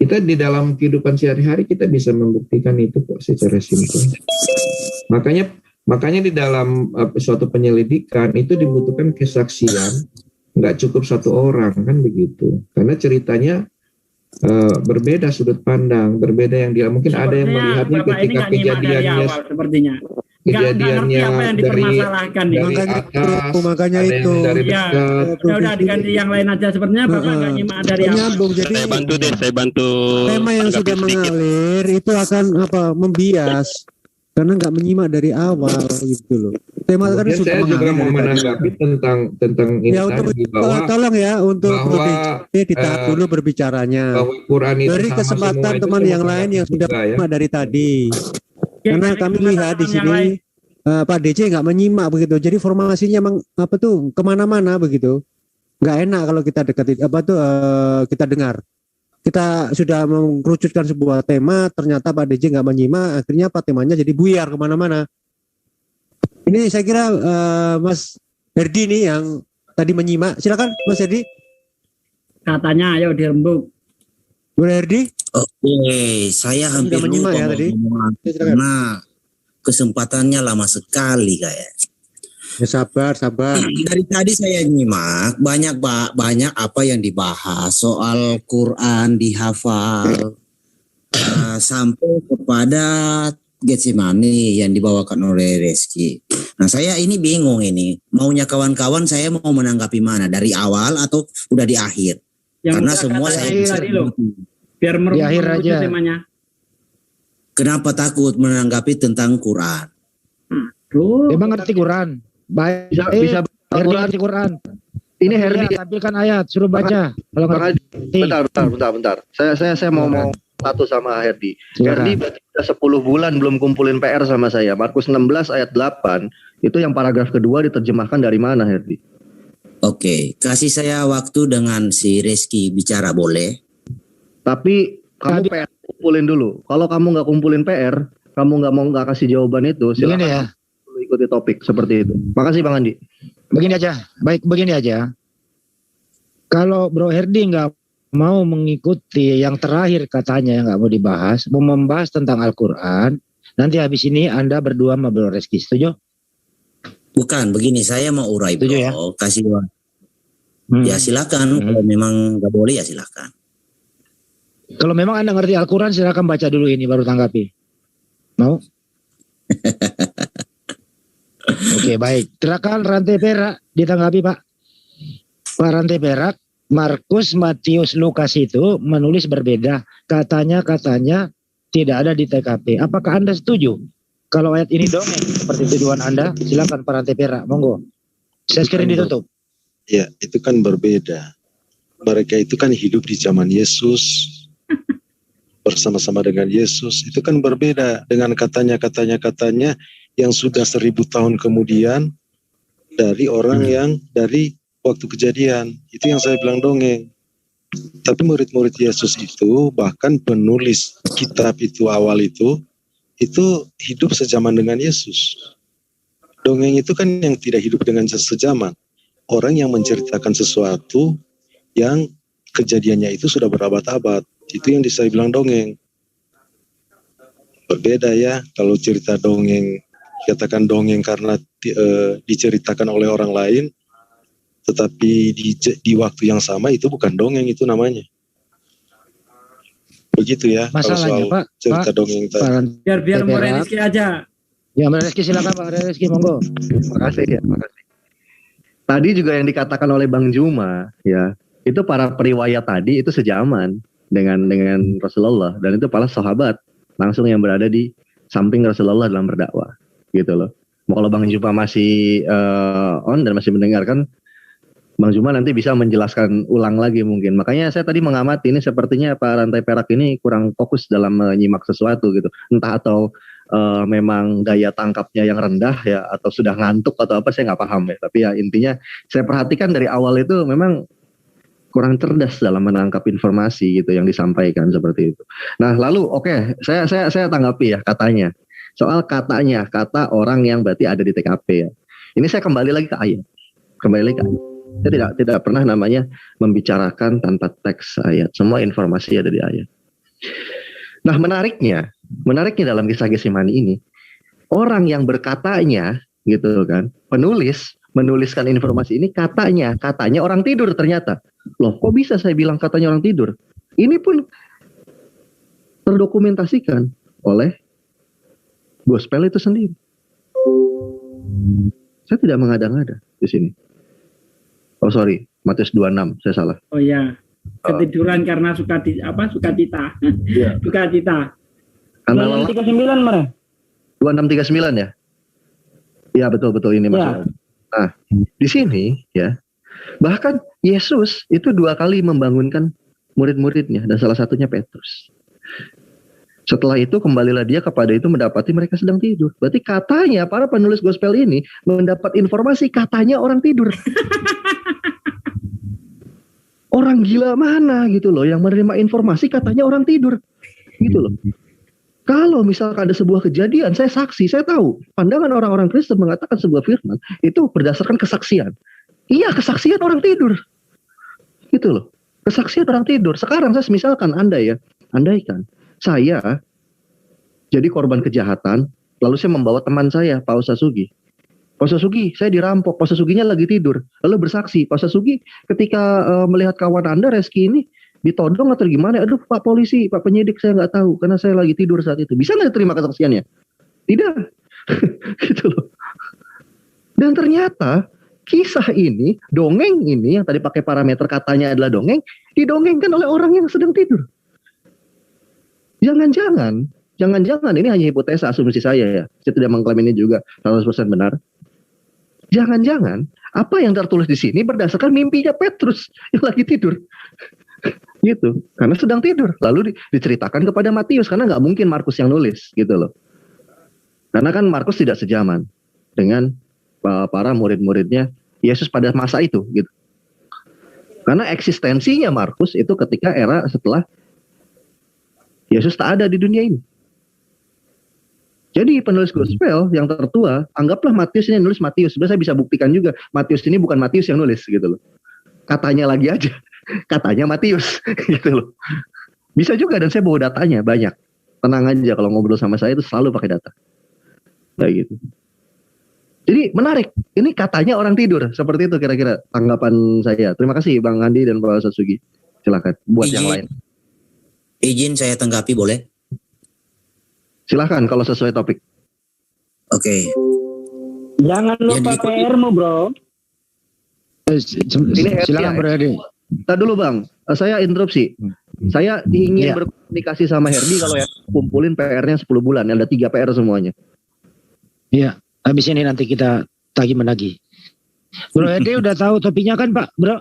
kita di dalam kehidupan sehari-hari kita bisa membuktikan itu kok secara simpel. Makanya di dalam suatu penyelidikan itu dibutuhkan kesaksian, nggak cukup 1 orang kan begitu. Karena ceritanya berbeda sudut pandang, berbeda yang dia mungkin ada yang Sepertinya melihatnya Bapak ini ketika nggak nyimak dari kejadiannya awal sepertinya. Nggak ngerti kejadiannya apa yang dipermasalahkan nih. dari atas, makanya ada itu. yang dari Ya, dekat. ya udah diganti yang lain aja. Sepertinya Bapak nggak nyimak dari awal. Nyambung, jadi Saya bantu deh, saya bantu. tema yang sudah tanggapi sedikit. mengalir itu akan membias karena nggak menyimak dari awal gitu loh. Tema kan Kemudian sudah saya juga mengalir mau dari tadi. menanggapi tentang ini Ya untuk tadi bahwa tolong ya untuk bahwa, ditahan dulu berbicaranya. bahwa Quran itu Beri sama kesempatan semua itu teman saya yang mau lain yang menanggapi sudah juga, ya. menyimak dari tadi. Oke, Karena beri kami kesempatan lihat di teman yang sini lain. Pak DC nggak menyimak begitu. Jadi formasinya emang apa tuh kemana-mana begitu. Nggak enak kalau kita deketin kita dengar. Kita sudah mengerucutkan sebuah tema, ternyata Pak DJ nggak menyimak, akhirnya apa temanya jadi buyar kemana-mana. Ini saya kira Mas Herdi nih yang tadi menyimak. Silakan Mas Herdi. Katanya ayo dirembuk. Bu Herdi. Oke, saya hampir Sudah menyimak lupa ya mau tadi? ngomong Ya, silakan. karena kesempatannya lama sekali kayak. Ya, sabar. Dari tadi saya nyimak banyak apa yang dibahas soal Quran dihafal sampai kepada Getsemani yang dibawakan oleh Reski. Nah saya ini bingung ini maunya kawan-kawan saya mau menanggapi mana dari awal atau udah di akhir? Yang Karena udah semua kata saya Edi bisa tadi loh. Biar Di akhir merujuk aja. temanya. Kenapa takut menanggapi tentang Quran? Tuh. Emang ngerti Quran? Baik. Bisa Herdi Quran. ngerti Quan. Ini Herdi. Ya, tampilkan ayat, suruh baca. Kalau ngerti. Bentar. Saya mau satu sama Herdi. Silakan. Herdi berarti sudah 10 bulan belum kumpulin PR sama saya. Markus 16 ayat 8 itu yang paragraf kedua diterjemahkan dari mana, Herdi? Oke, kasih saya waktu dengan si Reski bicara boleh? Tapi kamu PR kumpulin dulu. Kalau kamu nggak kumpulin PR, kamu nggak kasih jawaban itu, Begini silakan ya. ikuti topik seperti itu. Makasih Bang Andi. Begini aja. Kalau Bro Herdi nggak mau mengikuti yang terakhir katanya yang nggak mau dibahas, mau membahas tentang Al-Quran, nanti habis ini Anda berdua sama Bro Reski, setuju? Bukan, begini saya mau urai bro, ya? kasih ya silakan. Kalau memang nggak boleh ya silakan. Kalau memang Anda ngerti Al-Quran, silakan baca dulu ini baru tanggapi. Mau? Oke, baik. Silakan Rantai Perak ditanggapi Pak. Pak Rantai Perak, Markus, Matius, Lukas itu menulis berbeda. Katanya tidak ada di TKP. Apakah Anda setuju? Kalau ayat ini dongeng seperti tujuan Anda, silakan Pak Rantai Perak, monggo. Saya screen ditutup. Ya, itu kan berbeda. Mereka itu kan hidup di zaman Yesus, bersama-sama dengan Yesus. Itu kan berbeda dengan katanya yang sudah 1000 tahun kemudian dari orang yang dari waktu kejadian. Itu yang saya bilang dongeng. Tapi murid-murid Yesus itu, bahkan penulis kitab itu awal itu hidup sejaman dengan Yesus. Dongeng itu kan yang tidak hidup dengan sejaman. Orang yang menceritakan sesuatu yang kejadiannya itu sudah berabad-abad. Itu yang saya bilang dongeng. Berbeda ya kalau cerita dongeng, katakan dongeng karena diceritakan oleh orang lain, tetapi di waktu yang sama itu bukan dongeng, itu namanya. Begitu ya. Masalahnya kalau soal Pak, cerita dongeng tadi. Biar Mbak Reski aja. Ya Mbak Reski silakan Pak Reski, monggo. Makasih. Tadi juga yang dikatakan oleh Bang Juma, ya, itu para periwayat tadi itu sejaman dengan Rasulullah, dan itu para sahabat langsung yang berada di samping Rasulullah dalam berdakwah, gitu loh. Kalau Bang Juma masih on dan masih mendengarkan, Bang Juma nanti bisa menjelaskan ulang lagi mungkin. Makanya saya tadi mengamati ini sepertinya Pak Rantai Perak ini kurang fokus dalam menyimak sesuatu gitu. Entah atau memang daya tangkapnya yang rendah ya, atau sudah ngantuk atau apa, saya nggak paham ya. Tapi ya intinya saya perhatikan dari awal itu memang kurang cerdas dalam menangkap informasi gitu yang disampaikan seperti itu. Nah lalu oke, saya tanggapi ya katanya. Soal katanya, kata orang yang berarti ada di TKP ya. Ini saya kembali lagi ke ayat. Saya tidak pernah namanya membicarakan tanpa teks ayat. Semua informasi ada di ayat. Nah menariknya dalam kisah Getsemani ini, orang yang berkatanya gitu kan, menuliskan informasi ini katanya orang tidur ternyata. Loh kok bisa saya bilang katanya orang tidur? Ini pun terdokumentasikan oleh gospel itu sendiri. Saya tidak mengada-ngada di sini. Oh sorry, Matius 26, saya salah. Oh ya, ketiduran karena sukacita. Iya. Sukacita. Karena 39 Mar. 2639 ya? Iya betul ini maksudnya. Nah, di sini ya, bahkan Yesus itu 2 kali membangunkan murid-muridnya dan salah satunya Petrus. Setelah itu kembalilah dia kepada itu mendapati mereka sedang tidur. Berarti katanya para penulis gospel ini mendapat informasi katanya orang tidur. Orang gila mana gitu loh yang menerima informasi katanya orang tidur. Gitu loh. Kalau misalkan ada sebuah kejadian, saya saksi, saya tahu pandangan orang-orang Kristen mengatakan sebuah firman itu berdasarkan kesaksian. Iya, kesaksian orang tidur. Gitu loh. Kesaksian orang tidur. Sekarang saya misalkan andaikan saya jadi korban kejahatan, lalu saya membawa teman saya, Pak Sasugi. Pak Sasugi, saya dirampok, Pak Sasuginya lagi tidur. Lalu bersaksi, Pak Sasugi ketika melihat kawan Anda, Reski ini, ditodong atau gimana? Aduh Pak Polisi, Pak Penyidik, saya nggak tahu, karena saya lagi tidur saat itu. Bisa nggak terima kesaksiannya? Tidak. Gitu loh. Dan ternyata, kisah ini, dongeng ini, yang tadi pakai parameter katanya adalah dongeng, didongengkan oleh orang yang sedang tidur. Jangan-jangan ini hanya hipotesa asumsi saya ya. Saya tidak mengklaim ini juga 100% benar. Jangan-jangan apa yang tertulis di sini berdasarkan mimpinya Petrus yang lagi tidur. Gitu. Karena sedang tidur. Lalu diceritakan kepada Matius karena nggak mungkin Markus yang nulis gitu loh. Karena kan Markus tidak sejaman dengan para murid-muridnya Yesus pada masa itu gitu. Karena eksistensinya Markus itu ketika era setelah Yesus tak ada di dunia ini. Jadi penulis gospel yang tertua, anggaplah Matius ini nulis Matius. Sebenarnya saya bisa buktikan juga, Matius ini bukan Matius yang nulis gitu loh. Katanya lagi aja, katanya Matius gitu loh. Bisa juga dan saya bawa datanya banyak. Tenang aja kalau ngobrol sama saya itu selalu pakai data. Kayak gitu. Jadi menarik, ini katanya orang tidur. Seperti itu kira-kira tanggapan saya. Terima kasih Bang Andi dan Pak Sasugi. Silakan buat yang lain. Izin saya tanggapi boleh? Silahkan kalau sesuai topik. Oke. Jangan lupa PR-mu bro. Silakan Bro Herdi. Tadi dulu Bang, saya interupsi. Saya ingin berkomunikasi sama Herdi kalau ya kumpulin PR-nya 10 bulan. Ada 3 PR semuanya. Iya, habis ini nanti kita menagih. Bro Herdi udah tahu topiknya kan Pak, Bro?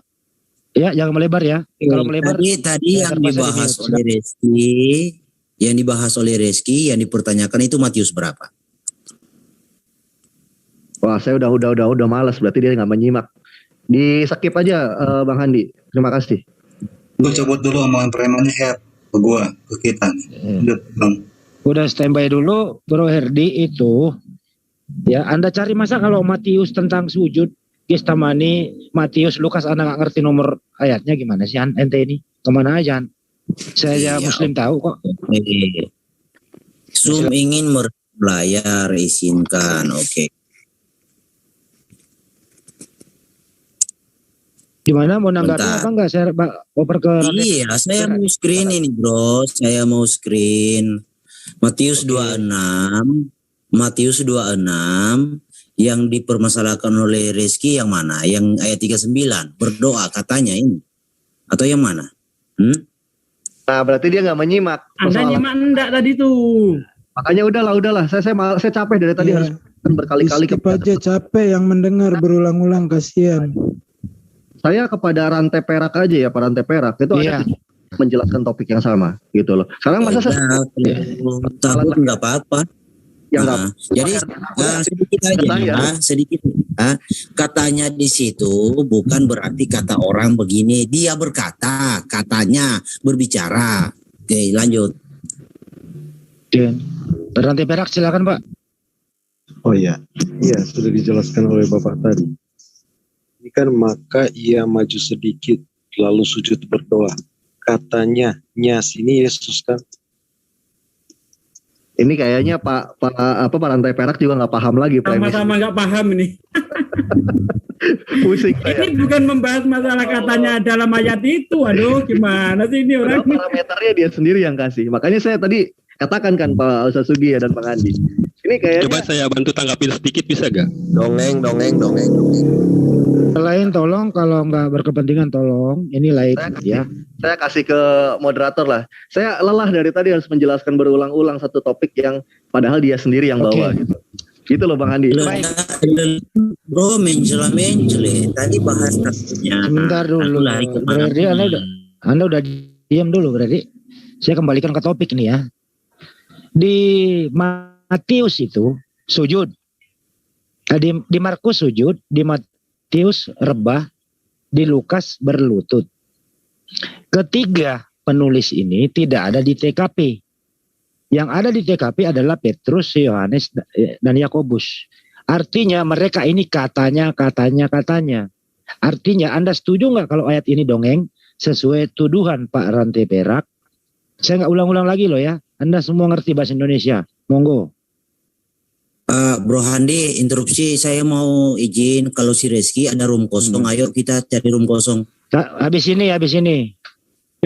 Ya, jangan melebar ya. Kalau melebar. Tadi yang dibahas oleh Reski, yang dipertanyakan itu Matius berapa? Wah, saya udah malas, berarti dia nggak menyimak. Di skip aja Bang Handi. Terima kasih. Gue cabut dulu omongan premannya ke gua, ke kita. Bang. Udah standby dulu, Bro Herdi itu. Ya, Anda cari masa kalau Matius tentang sujud, Gestamani, Matius, Lukas, Anda nggak ngerti nomor ayatnya gimana sih ente ini? Kemana aja? Saya Muslim tahu kok. Zoom ingin berlayar, izinkan, oke. Gimana mau nambah apa enggak? Saya oper ke Iya, saya mau screen ini bro. Saya mau screen Matius 26 yang dipermasalahkan oleh Reski yang mana? Yang ayat 39 berdoa katanya ini atau yang mana? Nah berarti dia nggak menyimak. Anda nyimak enggak tadi tuh? Makanya udahlah. Saya capek dari tadi harus berkali-kali aja capek yang mendengar berulang-ulang, kasihan. Saya kepada rantai perak aja ya, Pak Rantai Perak itu ada menjelaskan topik yang sama gitu loh. Sekarang masa saya takut nggak apa-apa. Jadi sedikit katanya di situ bukan berarti kata orang begini, dia berkata, katanya berbicara. Oke, lanjut. Rantai Perak silakan Pak. Oh iya, sudah dijelaskan oleh Bapak tadi. Ini kan maka ia maju sedikit lalu sujud berdoa. Katanya, sini Yesus kan. Ini kayaknya Pak Rantai Perak juga nggak paham lagi. Sama-sama nggak paham ini. Pusing Ini bukan membahas masalah katanya dalam ayat itu. Aduh, gimana sih ini orang? Parameternya dia sendiri yang kasih. Makanya saya tadi katakan kan Pak Ustaz Sugi dan Pak Andi. Ini kayaknya. Coba saya bantu tanggapin sedikit bisa gak? Dongeng. Lain tolong, kalau nggak berkepentingan tolong. Ini lain ya. Saya kasih ke moderator lah. Saya lelah dari tadi harus menjelaskan berulang-ulang satu topik yang padahal dia sendiri yang bawa gitu. Gitu loh Bang Andi. Bro, mencela. Tadi bahas kasusnya. Sebentar dulu. Berarti Anda udah diam dulu berarti. Saya kembalikan ke topik nih ya. Di Matius itu sujud. Di Markus sujud, di Matius rebah, di Lukas berlutut. Ketiga penulis ini tidak ada di TKP. Yang ada di TKP adalah Petrus, Yohanes, dan Yakobus. Artinya mereka ini katanya. Artinya Anda setuju nggak kalau ayat ini dongeng sesuai tuduhan Pak Rantai Perak? Saya nggak ulang-ulang lagi loh ya. Anda semua ngerti bahasa Indonesia. Monggo. Bro Handi, interupsi. Saya mau izin kalau si Reski ada room kosong. Ayo kita cari room kosong. Habis ini.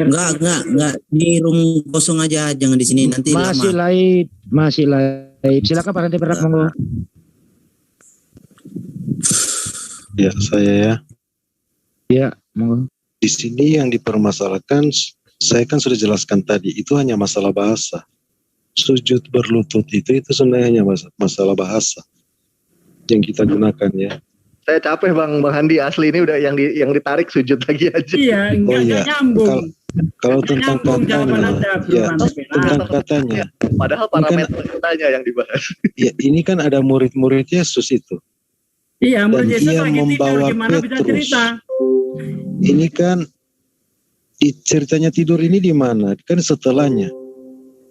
Enggak. Di room kosong aja, jangan di sini nanti masih lama. Masih live. Silakan Pak Rantai Perak, monggo. Ya, saya ya. Ya, monggo. Di sini yang dipermasalahkan, saya kan sudah jelaskan tadi, itu hanya masalah bahasa. Sujud berlutut itu sebenarnya hanya masalah bahasa yang kita gunakan ya. Saya capek Bang Handi, asli ini udah yang ditarik sujud lagi aja. Iya, enggak nyambung. Kalau tentang katanya, tentang katanya. Padahal parameter katanya yang dibahas. Ya, ini kan ada murid-murid Yesus itu. Iya, murid Yesus ia lagi membawa tidur, gimana bisa Petrus. cerita? Ini kan ceritanya tidur ini di mana? Kan setelahnya.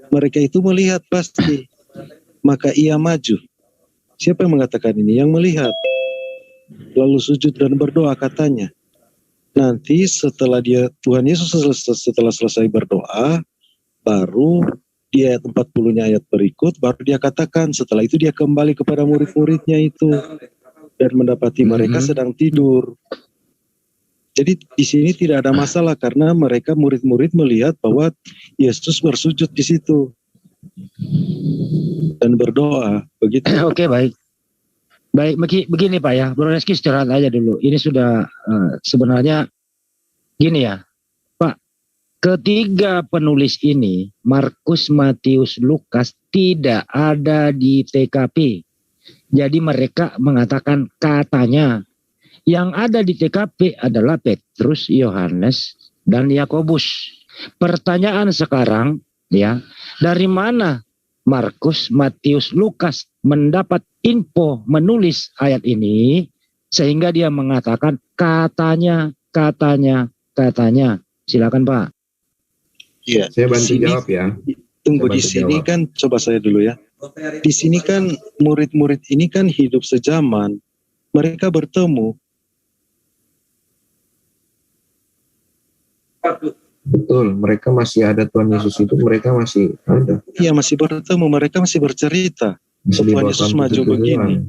Mereka itu melihat pasti. Maka ia maju. Siapa yang mengatakan ini? Yang melihat. Lalu sujud dan berdoa katanya. Nanti setelah Tuhan Yesus setelah selesai berdoa, baru di ayat 40-nya ayat berikut, baru dia katakan, setelah itu dia kembali kepada murid-muridnya itu dan mendapati mereka sedang tidur. Jadi di sini tidak ada masalah karena mereka murid-murid melihat bahwa Yesus bersujud di situ dan berdoa begitu. Oke, baik. Baik, begini Pak ya, Bro Reski istirahat aja dulu. Ini sudah sebenarnya gini ya, Pak. Ketiga penulis ini, Markus, Matius, Lukas, tidak ada di TKP. Jadi mereka mengatakan katanya. Yang ada di TKP adalah Petrus, Yohanes, dan Yakobus. Pertanyaan sekarang ya, dari mana Markus, Matius, Lukas mendapat info menulis ayat ini sehingga dia mengatakan katanya. Silakan Pak. Iya. Saya bantu jawab ya. Tunggu di sini kan, coba saya dulu ya. Di sini kan murid-murid ini kan hidup sejaman, mereka bertemu. Betul, mereka masih ada Tuhan Yesus itu, mereka masih ada. Iya, masih bertemu, mereka masih bercerita. Tuhan Yesus maju begini.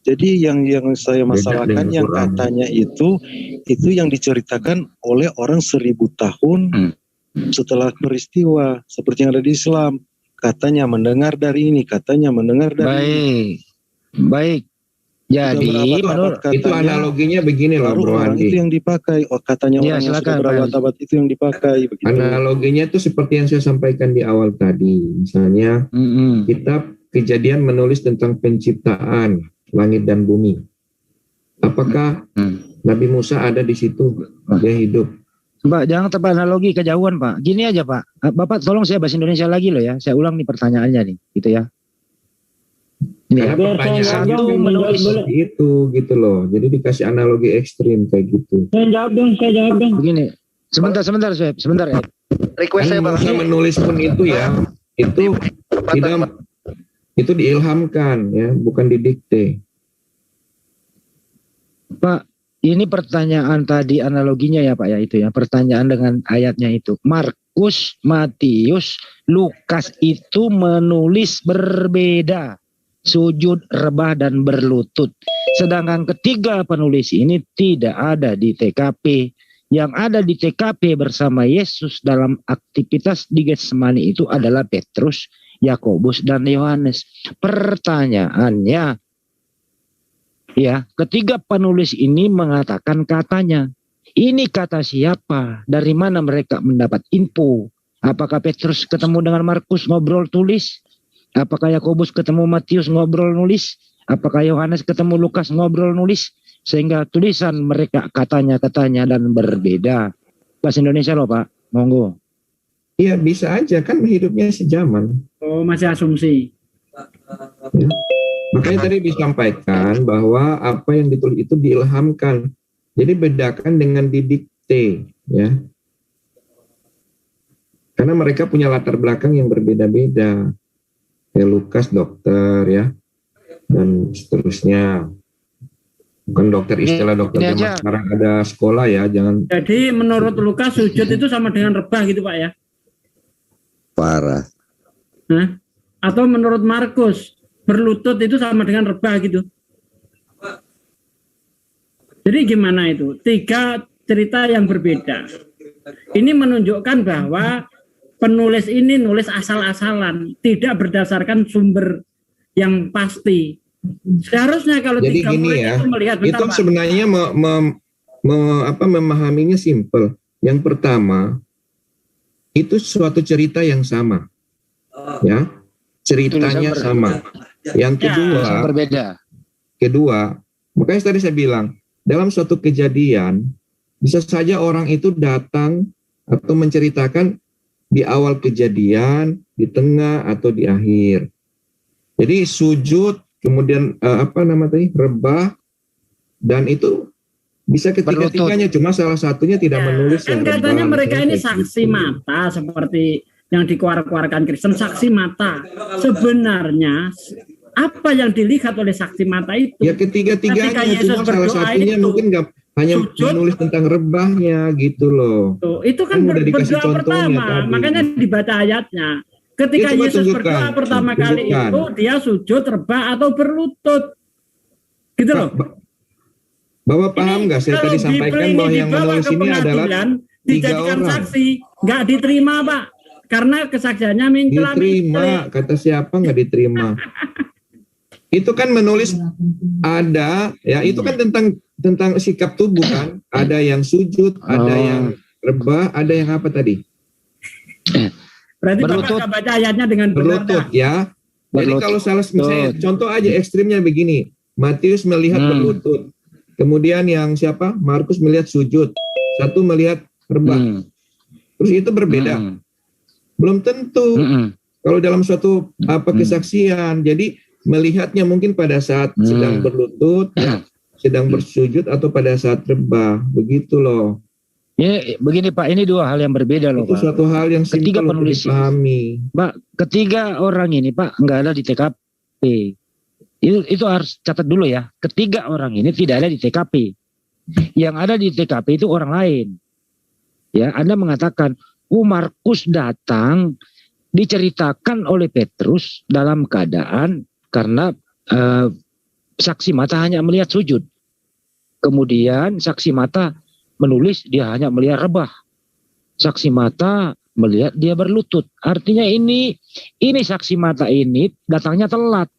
Jadi yang saya masalahkan yang katanya itu yang diceritakan oleh orang 1000 tahun setelah peristiwa, seperti yang ada di Islam. Katanya mendengar dari ini, katanya mendengar dari Baik. Jadi menurut itu analoginya begini loh Bro Andi. Itu yang dipakai. Katanya orang yang sudah berabad-abad itu yang dipakai. Begitu. Analoginya itu seperti yang saya sampaikan di awal tadi. Misalnya kitab Kejadian menulis tentang penciptaan langit dan bumi. Apakah Nabi Musa ada di situ? Dia hidup. Pak, jangan tebak analogi kejauhan Pak. Gini aja Pak. Bapak tolong saya bahasa Indonesia lagi loh ya. Saya ulang nih pertanyaannya nih, gitu ya. Ini ya, pertanyaan itu menulis itu gitu loh. Jadi dikasih analogi ekstrim kayak gitu. Saya jawab dong. Begini, sebentar ya. Request saya Bang menulis pun itu ya, itu diilhamkan ya, bukan didikte. Pak, Ini pertanyaan tadi analoginya ya Pak ya itu ya. Pertanyaan dengan ayatnya itu. Markus, Matius, Lukas itu menulis berbeda. Sujud, rebah, dan berlutut. Sedangkan ketiga penulis ini tidak ada di TKP. Yang ada di TKP bersama Yesus dalam aktivitas di Getsemani itu adalah Petrus, Yakobus, dan Yohanes. Pertanyaannya, ya, ketiga penulis ini mengatakan katanya. Ini kata siapa? Dari mana mereka mendapat info? Apakah Petrus ketemu dengan Markus ngobrol tulis? Apakah Yakobus ketemu Matius ngobrol nulis? Apakah Yohanes ketemu Lukas ngobrol nulis? Sehingga tulisan mereka katanya dan berbeda. Bahasa Indonesia loh Pak, monggo. Iya bisa aja kan hidupnya sejaman. Oh masih asumsi. Ya. Makanya tadi disampaikan bahwa apa yang ditulis itu diilhamkan. Jadi bedakan dengan didikte, ya. Karena mereka punya latar belakang yang berbeda-beda. Ya Lukas dokter ya, dan seterusnya. Bukan dokter istilah dokter zaman sekarang ada sekolah ya, jangan. Jadi menurut Lukas sujud itu sama dengan rebah gitu Pak ya? Parah. Hah? Atau menurut Markus berlutut itu sama dengan rebah gitu? Jadi gimana itu? Tiga cerita yang berbeda. Ini menunjukkan bahwa penulis ini nulis asal-asalan, tidak berdasarkan sumber yang pasti. Seharusnya kalau jadi tiga gini murid ya, itu melihat itu Pak. sebenarnya memahaminya simpel. Yang pertama, itu suatu cerita yang sama, ya, ceritanya sama. Yang kedua, berbeda. Kedua, makanya tadi saya bilang, dalam suatu kejadian bisa saja orang itu datang atau menceritakan di awal kejadian, di tengah atau di akhir. Jadi sujud, kemudian rebah, dan itu bisa ketiga-tiganya, cuma salah satunya tidak menulis. Kan katanya mereka ini saksi mata seperti yang dikeluarkan Kristen, saksi mata. Sebenarnya apa yang dilihat oleh saksi mata itu? Ya ketiga-tiganya, cuma salah satunya itu, mungkin nggak hanya menulis tentang rebahnya gitu loh. Itu kan berdoa pertama, makanya dibaca ayatnya. Ketika Yesus berdoa pertama kali itu, dia sujud, rebah, atau berlutut. Gitu loh. Bapak paham nggak saya tadi sampaikan bahwa yang menulis ini adalah tiga orang. Saksi, nggak diterima Pak. Karena kesaksiannya mencela. Diterima, kata siapa nggak diterima? Itu kan menulis ada, ya itu kan tentang sikap tubuh kan. Ada yang sujud, ada yang rebah, ada yang apa tadi? Berarti Bapak nggak baca ayatnya dengan berlutut ya. Jadi kalau salah misalnya contoh aja ekstrimnya begini, Matius melihat berlutut, kemudian yang siapa? Markus melihat sujud, satu melihat rebah. Terus itu berbeda. Belum tentu. Kalau dalam suatu kesaksian, jadi melihatnya mungkin pada saat sedang berlutut, ya, sedang bersujud atau pada saat rebah, begitu loh. Ya, begini Pak, ini dua hal yang berbeda loh itu Pak. Suatu hal yang ketiga penulis dipahami. Pak, ketiga orang ini Pak nggak ada di TKP. Itu harus catat dulu ya. Ketiga orang ini tidak ada di TKP. Yang ada di TKP itu orang lain. Ya, Anda mengatakan, Markus datang diceritakan oleh Petrus dalam keadaan karena saksi mata hanya melihat sujud. Kemudian saksi mata menulis dia hanya melihat rebah. Saksi mata melihat dia berlutut. Artinya ini saksi mata ini datangnya telat.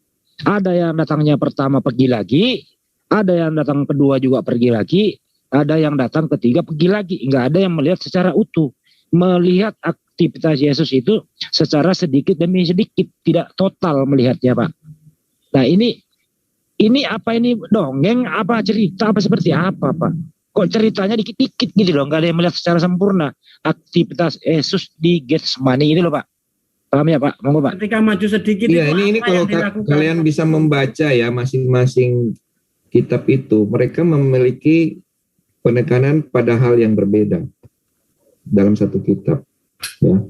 Ada yang datangnya pertama pergi lagi, ada yang datang kedua juga pergi lagi, ada yang datang ketiga pergi lagi. Enggak ada yang melihat secara utuh. Melihat aktivitas Yesus itu secara sedikit demi sedikit, tidak total melihatnya, Pak. Nah, ini apa ini dongeng, apa cerita, apa seperti apa, Pak? Kok ceritanya dikit-dikit gitu loh, nggak ada yang melihat secara sempurna aktivitas Yesus di Getsemani ini loh Pak. Paham ya Pak? Monggo Pak. Ketika maju sedikit. Iya, ini kalau kalian bisa membaca ya masing-masing kitab itu, mereka memiliki penekanan pada hal yang berbeda dalam satu kitab. Ya.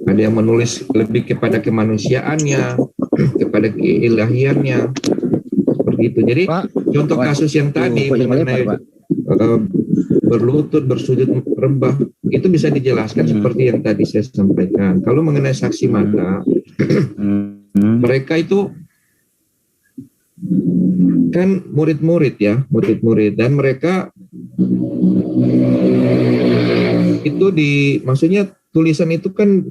Ada yang menulis lebih kepada kemanusiaannya, kepada keilahiannya, seperti itu. Jadi contoh kasus yang tadi mengenai berlutut, bersujud, rebah, itu bisa dijelaskan seperti yang tadi saya sampaikan. Kalau mengenai saksi mata, mereka itu kan murid-murid ya, murid-murid, dan mereka itu maksudnya tulisan itu kan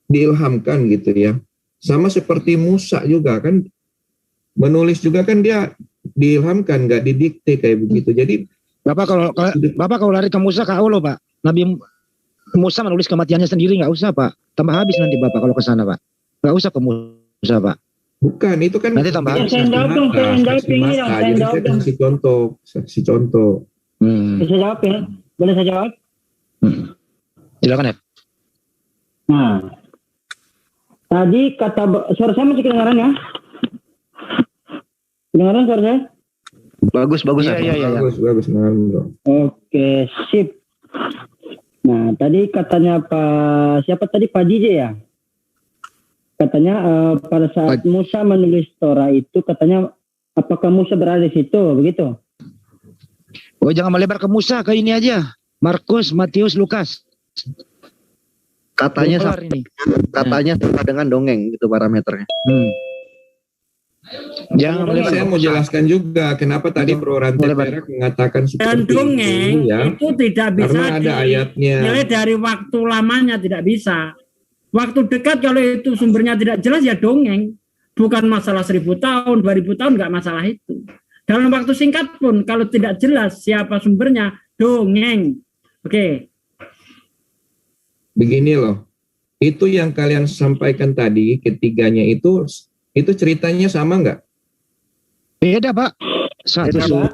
diilhamkan gitu ya. Sama seperti Musa juga kan, menulis juga kan dia diilhamkan, nggak didikte kayak begitu. Jadi Bapak kalau lari ke Musa ke Allah, Pak. Nabi Musa menulis kematiannya sendiri, nggak usah, Pak. Tambah habis nanti Bapak kalau ke sana, Pak. Nggak usah ke Musa, Pak. Bukan, itu kan nanti tambah habis. Jadi saya kasih contoh. Bisa jawab ya? Boleh saya jawab? Silakan ya. Nah, tadi kata suara saya masih kedengaran ya? Kedengaran suara saya? Bagus. Iya. Bagus, bro. Oke, sip. Nah, tadi katanya siapa tadi, Pak DJ ya? Katanya pada saat Musa menulis Torah itu, katanya apakah Musa berada di situ, begitu? Oh, jangan melebar ke Musa, ke ini aja. Markus, Matius, Lukas. Katanya sama dengan dongeng itu parameternya. Jangan saya mau jelaskan juga kenapa tadi Bro Rantai Perak mengatakan dan dongeng ya, itu tidak bisa karena ada ayatnya. Nilai dari waktu lamanya tidak bisa. Waktu dekat kalau itu sumbernya tidak jelas ya dongeng. Bukan masalah 1000 tahun, 2000 tahun, nggak masalah itu. Dalam waktu singkat pun kalau tidak jelas siapa sumbernya, dongeng. Oke. Begini loh, itu yang kalian sampaikan tadi, ketiganya itu ceritanya sama nggak? Beda, Pak.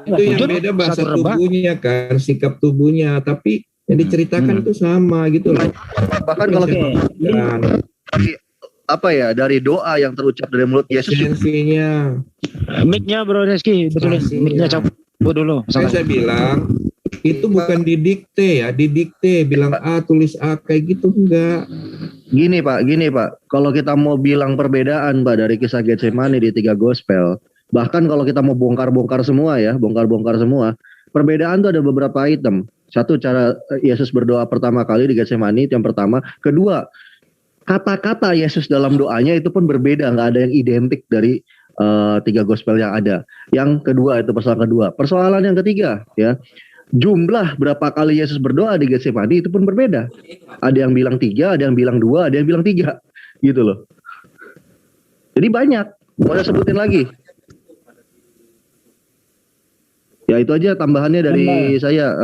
Itu yang beda bahasa tubuhnya kan, sikap tubuhnya, tapi yang diceritakan itu sama gitu loh. Bahkan kalau dari doa yang terucap dari mulut Yesus. Esensinya. Mic-nya Bro Reski, betulin. Mic-nya cabut dulu. Saya bilang itu bukan didikte ya, bilang A tulis A kayak gitu enggak. Gini Pak, kalau kita mau bilang perbedaan Pak dari kisah Getsemani di 3 gospel, bahkan kalau kita mau bongkar semua, perbedaan tuh ada beberapa item. Satu, cara Yesus berdoa pertama kali di Getsemani, itu yang pertama. Kedua, kata-kata Yesus dalam doanya itu pun berbeda, nggak ada yang identik dari 3 gospel yang ada. Yang kedua, itu persoalan kedua. Persoalan yang ketiga, ya, jumlah berapa kali Yesus berdoa di Getsemani itu pun berbeda. Ada yang bilang 3, ada yang bilang 2, ada yang bilang 3, gitu loh. Jadi banyak, mau saya sebutin lagi. Ya itu aja tambahannya dari saya.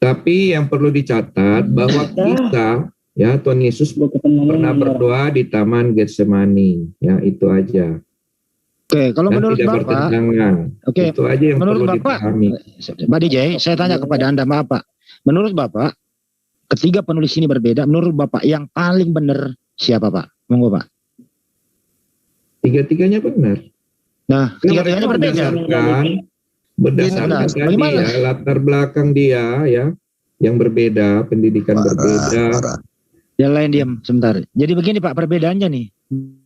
Tapi yang perlu dicatat bahwa kita, ya, Tuhan Yesus pernah berdoa di Taman Getsemani, ya itu aja. Oke, kalau dan menurut tidak Bapak, bertentangan. Itu aja yang menurut perlu Bapak, dipahami. Pak DJ, saya tanya kepada Anda, Bapak. Menurut Bapak, ketiga penulis ini berbeda. Menurut Bapak, yang paling benar siapa, Pak? Monggo, Pak. Tiga-tiganya benar. Nah, tiga-tiganya berbeda. Berdasarkan tadi ya, latar belakang dia ya, yang berbeda, pendidikan berbeda. Yang lain diam sebentar. Jadi begini Pak, perbedaannya nih.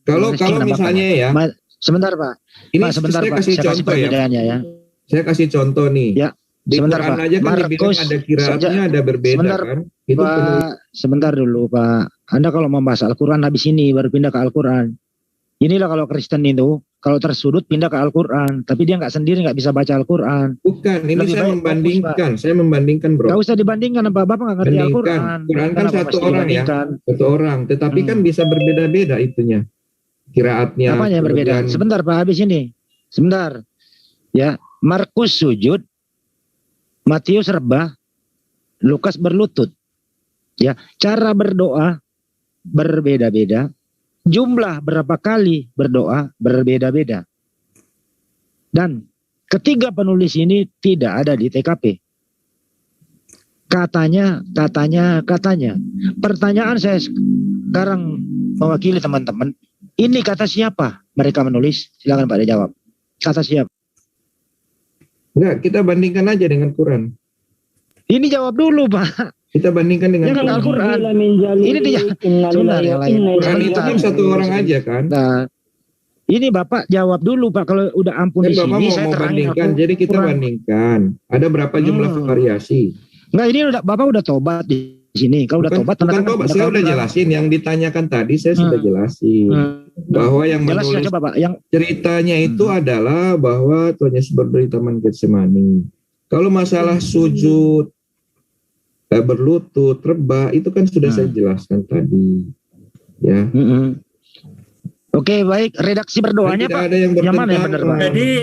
Kalau misalnya ya, sebentar Pak. Ini Pak, sebentar saya Pak. kasih Saya contoh perbedaannya ya. Saya kasih contoh nih. Ya. Di Sebentar Quran Pak. aja kan dibilang ada kiraatnya, ada berbeda sebentar, kan. Itu Pak, sebentar dulu Pak. Anda kalau membahas Al-Quran habis ini baru pindah ke Al-Quran. Inilah kalau Kristen itu, kalau tersudut pindah ke Al-Quran. Tapi dia nggak sendiri, nggak bisa baca Al-Quran. Bukan, ini Lebih saya baik membandingkan. Saya membandingkan bro. Nggak usah dibandingkan Bapak nggak ngerti Al-Quran. Quran kan satu orang ya. Satu orang. Tetapi kan bisa berbeda-beda itunya. Kiraatnya. Apanya yang berbeda? Sebentar Pak, habis ini. Sebentar. Ya, Markus sujud, Matius rebah, Lukas berlutut. Ya, cara berdoa berbeda-beda. Jumlah berapa kali berdoa berbeda-beda. Dan ketiga penulis ini tidak ada di TKP. Katanya. Pertanyaan saya sekarang mewakili teman-teman. Ini kata siapa mereka menulis? Silakan Pak dijawab. Kata siapa? Enggak, kita bandingkan aja dengan Quran. Ini jawab dulu Pak. Kita bandingkan dengan Al-Quran. Ini dia. Sebentar yang lain. Quran itu kan satu orang aja kan. Nah, Ini Bapak jawab dulu Pak, kalau udah ampun Kan di Bapak sini mau saya terangin bandingkan, aku jadi kita kurang. bandingkan. Ada berapa jumlah variasi? Enggak, ini udah Bapak udah tobat di sini. Kalau udah Bukan, tobat, bukan tanda tangan, tobat, tanda saya udah tangan. jelasin. Yang ditanyakan tadi saya sudah jelasin. Bahwa yang Jelas menulis saja Bapak. Yang ceritanya itu adalah bahwa Tuhan Yesus berdiri di Taman Getsemani. Kalau masalah sujud, berlutut, rebah, itu kan sudah saya jelaskan tadi. Ya. Oke, baik. Redaksi berdoanya tidak Pak. ada yang mana yang benar Pak?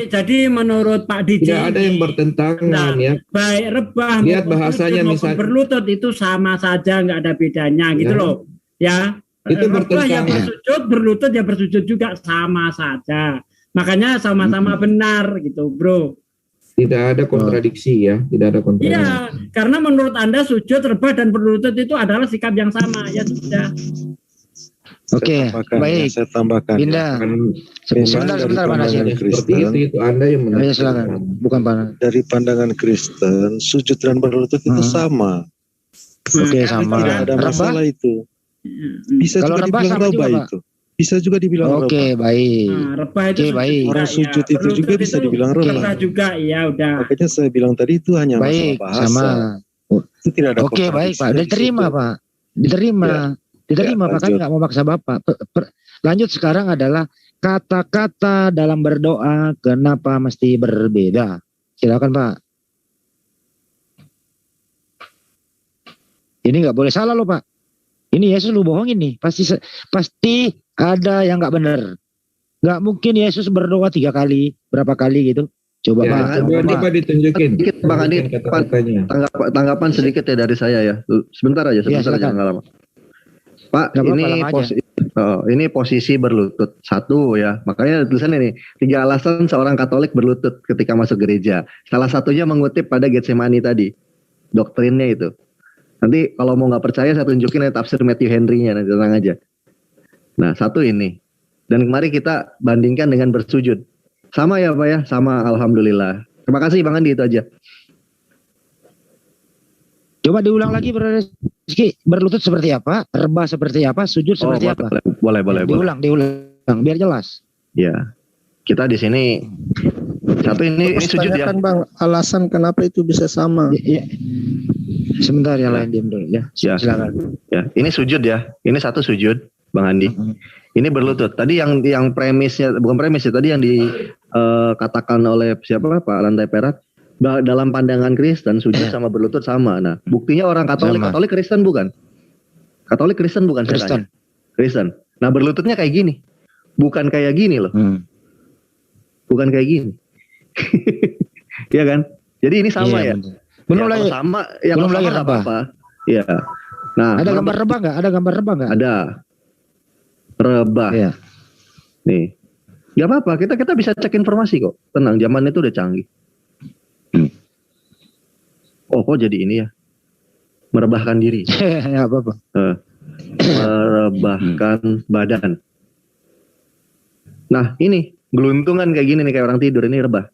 Jadi menurut Pak DJ Tidak ada yang bertentangan ya. baik rebah Lihat maupun bahasanya sujud maupun misalnya. berlutut itu sama saja, nggak ada bedanya gitu Ya. loh. Ya. Itu Rebah yang bertentangan. bersujud, berlutut ya bersujud juga sama saja. Makanya sama-sama benar gitu, Bro. Tidak ada kontradiksi ya. Tidak ada kontradiksi. Iya, karena menurut Anda sujud, rebah dan berlutut itu adalah sikap yang sama, ya sudah. Oke, baik. Saya tambahkan. Pindah. Sebentar, Dari Pak Nasir. pandangan Kristen, itu Anda yang Ya, silakan. Bukan Pak. dari pandangan Kristen, sujud dan berlutut itu sama. Oke, sama. Tidak ada masalah itu. Bisa Kalau juga rebah dibilang sama juga, rebah Pak. itu. Bisa juga dibilang Oke, rebah. baik. Rebah itu Oke, baik. Orang sujud itu berlutut juga bisa itu dibilang rebah. rebah juga, ya udah. Makanya saya bilang tadi itu hanya Baik, masalah bahasa. sama. Itu tidak ada Oke, baik Pak. kontradiksi di Diterima situ. Pak. Diterima. Ya. Diterima Ya, Pak, kan lanjut. nggak mau maksa Bapak. Lanjut sekarang adalah kata-kata dalam berdoa kenapa mesti berbeda. Silakan Pak. Ini nggak boleh salah loh Pak. Ini Yesus lu bohongin nih. Pasti ada yang nggak benar. Nggak mungkin Yesus berdoa 3 kali, berapa kali gitu. Coba Ya, Pak. coba ditunjukin. Sedikit Bang Andi, Kata-katanya. tanggapan sedikit ya dari saya ya. Sebentar aja, Iya, sebentar aja, silakan. nggak lama. Pak, Nggak apa-apa, ini lama aja. ini posisi berlutut satu ya. Makanya tulisannya nih 3 alasan seorang Katolik berlutut ketika masuk gereja. Salah satunya mengutip pada Getsemani tadi, doktrinnya itu. Nanti kalau mau nggak percaya saya tunjukin ya tafsir Matthew Henry-nya, nanti tenang aja. Nah, satu ini. Dan kemarin kita bandingkan dengan bersujud. Sama ya Pak ya, sama alhamdulillah. Terima kasih Bang Andi, itu aja. Coba diulang lagi Bro Rizky. Berlutut seperti apa? Rebah seperti apa? Sujud seperti apa? Boleh. Diulang. Biar jelas. Ya. Kita di sini satu ini sujud ya. Tanyakan Bang, alasan kenapa itu bisa sama. Iya. Sebentar yang lain diam dulu ya. Ya. Silakan. Ya, ini sujud ya. Ini satu sujud, Bang Andi. Ini berlutut. Tadi yang premisnya, bukan premis ya, tadi yang dikatakan oleh siapa Pak Lantai Perak, dalam pandangan Kristen sujud sama berlutut sama. Nah, buktinya orang Katolik, Sama. Katolik Kristen bukan? Katolik Kristen bukan? Saya Kristen. tanya. Kristen. Nah, berlututnya kayak gini. Bukan kayak gini loh. Bukan kayak gini. Iya kan? Jadi ini sama Iya, ya. betul. Belum Ya, lagi. kalau sama, ya Belum kalau lagi sama nggak rebah. apa-apa. Iya. Nah, Ada gambar rebah nggak? Ada gambar rebah nggak? Ada. Rebah. Iya. Nih. Gak apa-apa, kita bisa cek informasi kok. Tenang, zaman itu udah canggih. Oh, kok jadi ini ya? Merebahkan diri. Ya apa-apa. Merebahkan badan. Nah, ini geluntungan kayak gini nih, kayak orang tidur, ini rebah.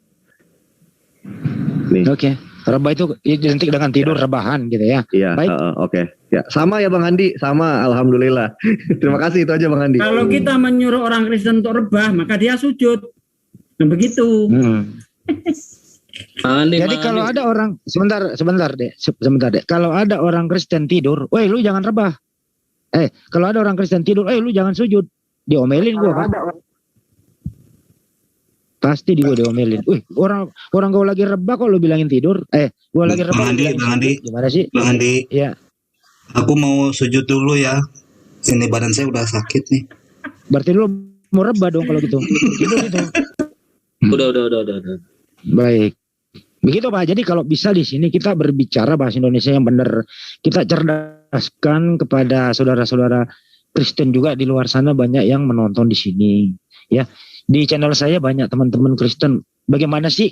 Nih. Oke. Rebah itu identik dengan tidur rebahan gitu ya. Iya, Baik. oke. Ya, sama ya Bang Andi, sama alhamdulillah. Terima kasih, itu aja Bang Andi. Kalau kita menyuruh orang Kristen untuk rebah, maka dia sujud. Nah, begitu. Jadi kalau ada orang sebentar deh. Kalau ada orang Kristen tidur, "Woi, lu jangan rebah." Kalau ada orang Kristen tidur, "lu jangan sujud." Diomelin gua, Pak. Pasti gua diomelin. Wih, orang gua lagi rebah kok lu bilangin tidur? Gua lagi rebah. Bang Andi. Gimana sih? Bang Andi. Iya. Aku mau sujud dulu ya. Ini badan saya udah sakit nih. Berarti lu mau rebah dong kalau gitu. Tidur itu. Udah. Baik. Begitu Pak. Jadi kalau bisa di sini kita berbicara bahasa Indonesia yang benar. Kita cerdaskan kepada saudara-saudara Kristen juga di luar sana, banyak yang menonton di sini. Ya, di channel saya banyak teman-teman Kristen. Bagaimana sih?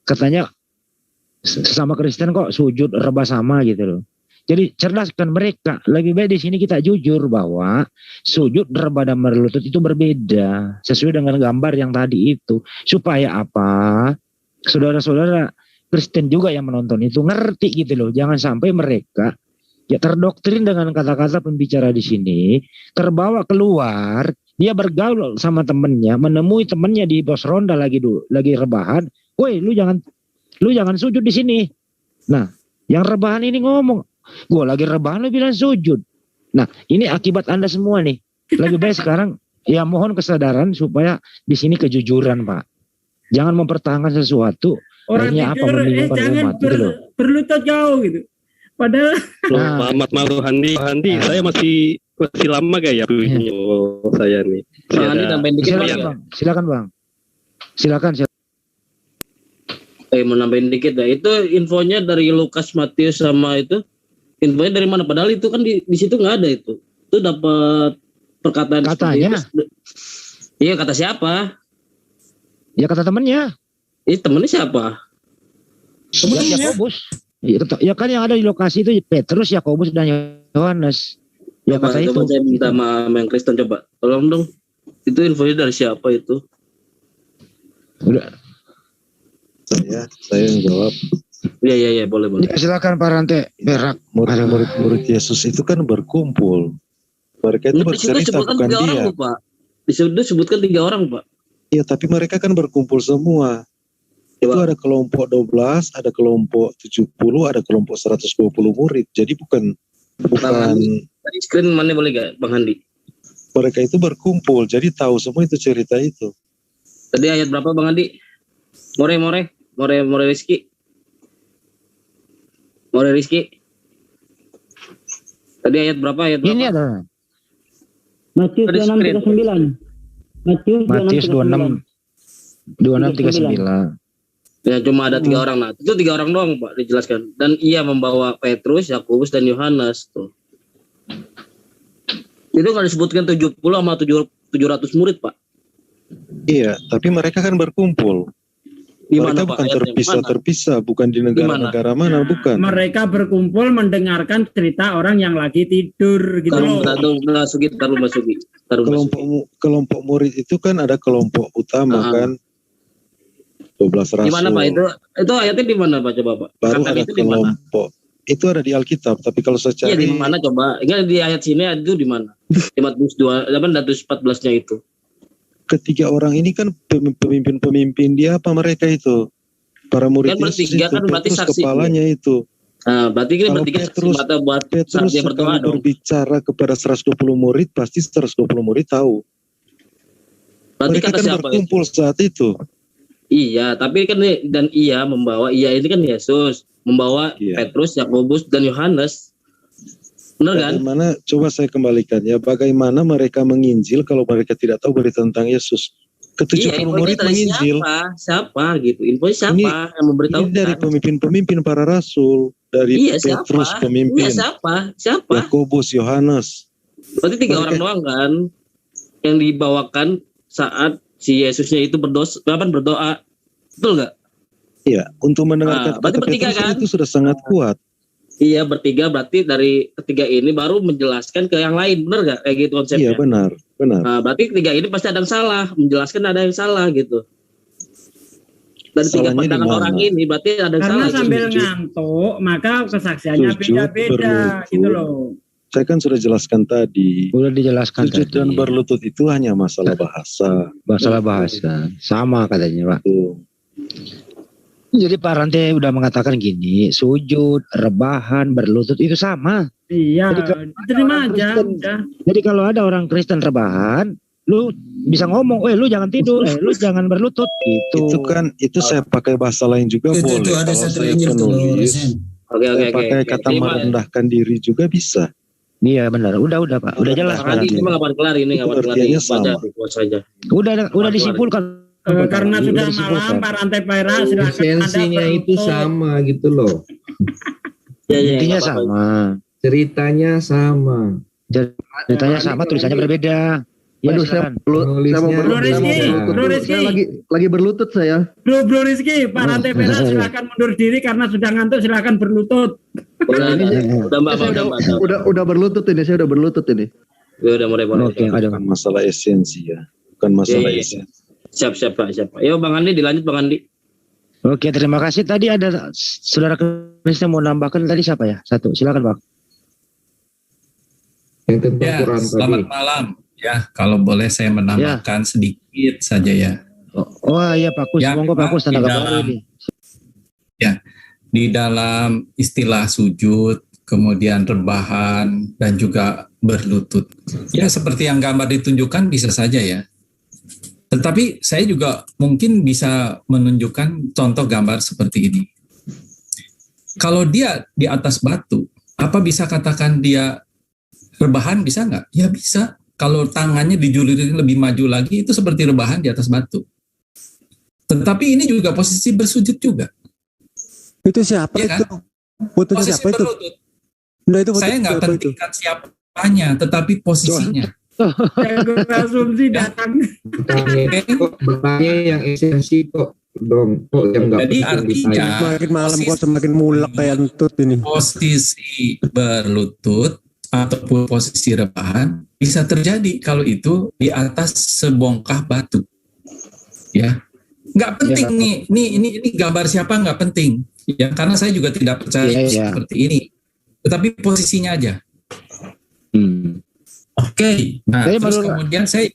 Katanya sesama Kristen kok sujud rebah sama gitu loh. Jadi cerdaskan mereka. Lebih baik di sini kita jujur bahwa sujud rebah dan berlutut itu berbeda sesuai dengan gambar yang tadi itu. Supaya apa? Saudara-saudara Kristen juga yang menonton itu ngerti gitu loh. Jangan sampai mereka ya terdoktrin dengan kata-kata pembicara di sini, terbawa keluar, dia bergaul sama temennya, menemui temennya di pos ronda lagi rebahan. Woi, lu jangan sujud di sini. Nah, yang rebahan ini ngomong, gue lagi rebahan lu bilang sujud. Nah, ini akibat Anda semua nih. Lebih baik sekarang ya mohon kesadaran supaya di sini kejujuran, Pak. Jangan mempertahankan sesuatu. Orang tidur, jangan berlutut jauh gitu. Padahal Muhammad Maluhandi, saya masih lama gak ya saya nih. Bang, nambahin dikit silakan Bang. Silakan. Mau nambahin dikit dah. Itu infonya dari Lukas, Matius sama itu. Infonya dari mana? Padahal itu kan di situ nggak ada itu. Itu dapat perkataan katanya. Iya, kata siapa? Ya kata temennya. Temennya siapa? Temennya Yakobus. Ya kan yang ada di lokasi itu Petrus, Yakobus dan Yohanes. Ya coba, kata coba itu. Saya minta sama yang Kristen, coba tolong dong. Itu infonya dari siapa itu? Udah. Saya yang jawab. Iya, boleh. Ya, silakan Pak Rante Berak. Murid Yesus itu kan berkumpul. Mereka itu bercerita bukan dia. Orang, Pak. Disebutkan 3 orang, Pak. Iya, tapi mereka kan berkumpul semua. Itu ada kelompok 12, ada kelompok 70, ada kelompok 120 murid. Jadi bukan Tadi screen mana boleh gak, Bang Handi? Mereka itu berkumpul, jadi tahu semua itu cerita itu. Tadi ayat berapa, Bang Handi? More Rizky. Tadi ayat berapa? Ini ada. Matius 26:39. Matius 26:39. Ya cuma ada 3 orang. Nah, itu 3 orang doang, Pak, dijelaskan. Dan ia membawa Petrus, Yakobus dan Yohanes tuh. Itu nggak disebutkan 70 sama 700 murid, Pak. Iya, tapi mereka kan berkumpul. Dimana, mereka bukan terpisah, bukan di negara-negara mana, bukan. Mereka berkumpul mendengarkan cerita orang yang lagi tidur gitu loh. Kelompok murid itu kan ada kelompok utama kan. 12 rasul. Di mana, Pak? Itu ayatnya di mana, Pak? Coba, Pak. Baru ada kelompok. Itu ada di Alkitab, tapi kalau saya cari. Iya, di mana coba? Ingat di ayat sini itu di mana? Di Matius 2:14-nya itu. Ketiga orang ini kan pemimpin dia apa mereka itu? Para murid kan Yesus bertiga itu, kan berarti Petrus saksi. Kepalanya itu. Nah, berarti ini bertiga Petrus, saksi buat Petrus dia berdoa dong. berbicara kepada 120 murid, pasti 120 murid tahu. Berarti mereka kata kan siapa berkumpul saat itu. Iya, tapi kan dan ia membawa, ia ini kan Yesus membawa Petrus, Yakobus dan Yohanes. Benar kan? Bagaimana, coba saya kembalikan ya, bagaimana mereka menginjil kalau mereka tidak tahu berita tentang Yesus? Ke-70 murid menginjil. Siapa gitu? Infonya siapa yang memberitahu? Ini dari pemimpin-pemimpin para rasul, dari Petrus siapa? pemimpin. Iya, siapa? Yakobus, Yohanes. Berarti 3 orang doang kan yang dibawakan saat si Yesusnya itu berdoa. Betul nggak? Iya, untuk mendengarkan kata Petrus kan? Itu sudah sangat kuat. Iya, bertiga, berarti dari ketiga ini baru menjelaskan ke yang lain, benar nggak? Kayak gitu konsepnya. Iya, benar. Nah, berarti ketiga ini pasti ada yang salah, menjelaskan ada yang salah gitu. Dan 3 pandangan orang ini berarti ada yang karena salah. Sambil ngantuk, maka kesaksiannya beda-beda gitu loh. Saya kan sudah jelaskan tadi. Udah dijelaskan sujud tadi. Dan berlutut itu hanya masalah bahasa. Masalah bahasa. Sama katanya, Pak. Jadi Pak Rante udah mengatakan gini, sujud, rebahan, berlutut itu sama. Iya, terima aja. Jadi kalau ada orang Kristen rebahan, lu bisa ngomong, lu jangan tidur, lu jangan berlutut gitu. Itu saya pakai bahasa lain juga boleh. Itu ada kalau saya penulis, pakai kata merendahkan diri juga bisa. Iya benar, udah Pak, udah jelas. Ini ngapain kelar ini, ngapain kelar ini saja. Udah disimpulkan. Karena sudah malam, Pak Rante Paira silakan. Esensinya itu sama gitu loh. Intinya sama. Ceritanya sama. Ceritanya sama, tulisannya berbeda. Aduh, saya mau lagi berlutut saya. Bro Rizky, Pak Rante Paira silakan mundur diri karena sudah ngantuk, silakan berlutut. Udah berlutut ini, saya udah berlutut ini. Ya udah mulai. Bukan masalah esensi ya, bukan masalah esensi. Siap. Ayo Bang Andi, dilanjut Bang Andi. Oke, terima kasih. Tadi ada saudara Kristen mau nambahkan tadi siapa ya? Satu, silakan Bang. Yang tentang Quran selamat malam. Ya, kalau boleh saya menambahkan sedikit saja ya. Oh iya Pak Kus, monggo Pak Kus, tenaga baru ini. Ya, di dalam istilah sujud, kemudian rebahan, dan juga berlutut. Ya, seperti yang gambar ditunjukkan bisa saja ya. Tetapi saya juga mungkin bisa menunjukkan contoh gambar seperti ini. Kalau dia di atas batu, apa bisa katakan dia rebahan, bisa nggak? Ya bisa. Kalau tangannya dijulirin lebih maju lagi, itu seperti rebahan di atas batu. Tetapi ini juga posisi bersujud juga. Itu siapa ya itu? Kan? Fotonya posisi siapa itu? berlutut. Nah, itu saya nggak pentingkan siapanya, tetapi posisinya. Yang asumsi datang. Bertanya yang esensi kok dong. Kok yang nggak Jadi artinya semakin malam kok semakin mulek kayak entut ini. Posisi berlutut ataupun posisi rebahan bisa terjadi kalau itu di atas sebongkah batu. Ya, nggak penting ya, ini gambar siapa nggak penting. Ya, karena saya juga tidak percaya seperti ini. Tetapi posisinya aja. Oke. Nah, terus kemudian saya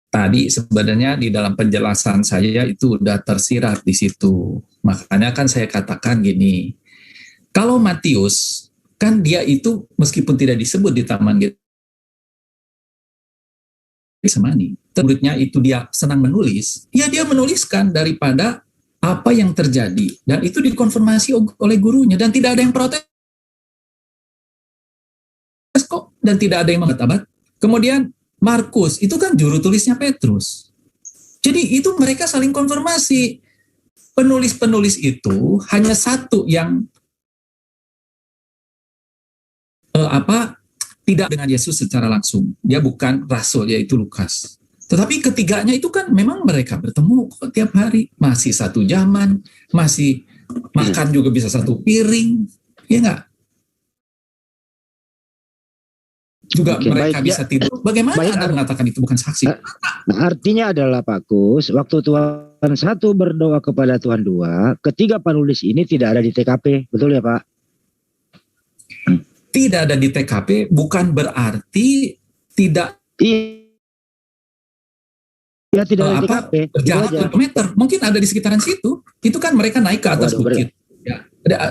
tadi sebenarnya di dalam penjelasan saya itu udah tersirat di situ. Makanya kan saya katakan gini, kalau Matius kan dia itu meskipun tidak disebut di Taman Getsemani, muridnya itu dia senang menulis, ya dia menuliskan daripada apa yang terjadi dan itu dikonfirmasi oleh gurunya dan tidak ada yang protes kok dan tidak ada yang mengatabat. Kemudian Markus itu kan juru tulisnya Petrus. Jadi itu mereka saling konfirmasi. Penulis-penulis itu hanya satu yang tidak dengan Yesus secara langsung. Dia bukan rasul, yaitu Lukas. Tetapi ketiganya itu kan memang mereka bertemu tiap hari, masih satu zaman, masih makan juga bisa satu piring, ya enggak? Juga mereka bisa tidur. Bagaimana Anda mengatakan itu bukan saksi? Nah, artinya adalah Pak Kus, waktu Tuhan satu berdoa kepada Tuhan dua, ketiga penulis ini tidak ada di TKP, betul ya Pak? Tidak ada di TKP bukan berarti tidak tidak ada di TKP. Berjalan kilometer, mungkin ada di sekitaran situ. Itu kan mereka naik ke atas bukit.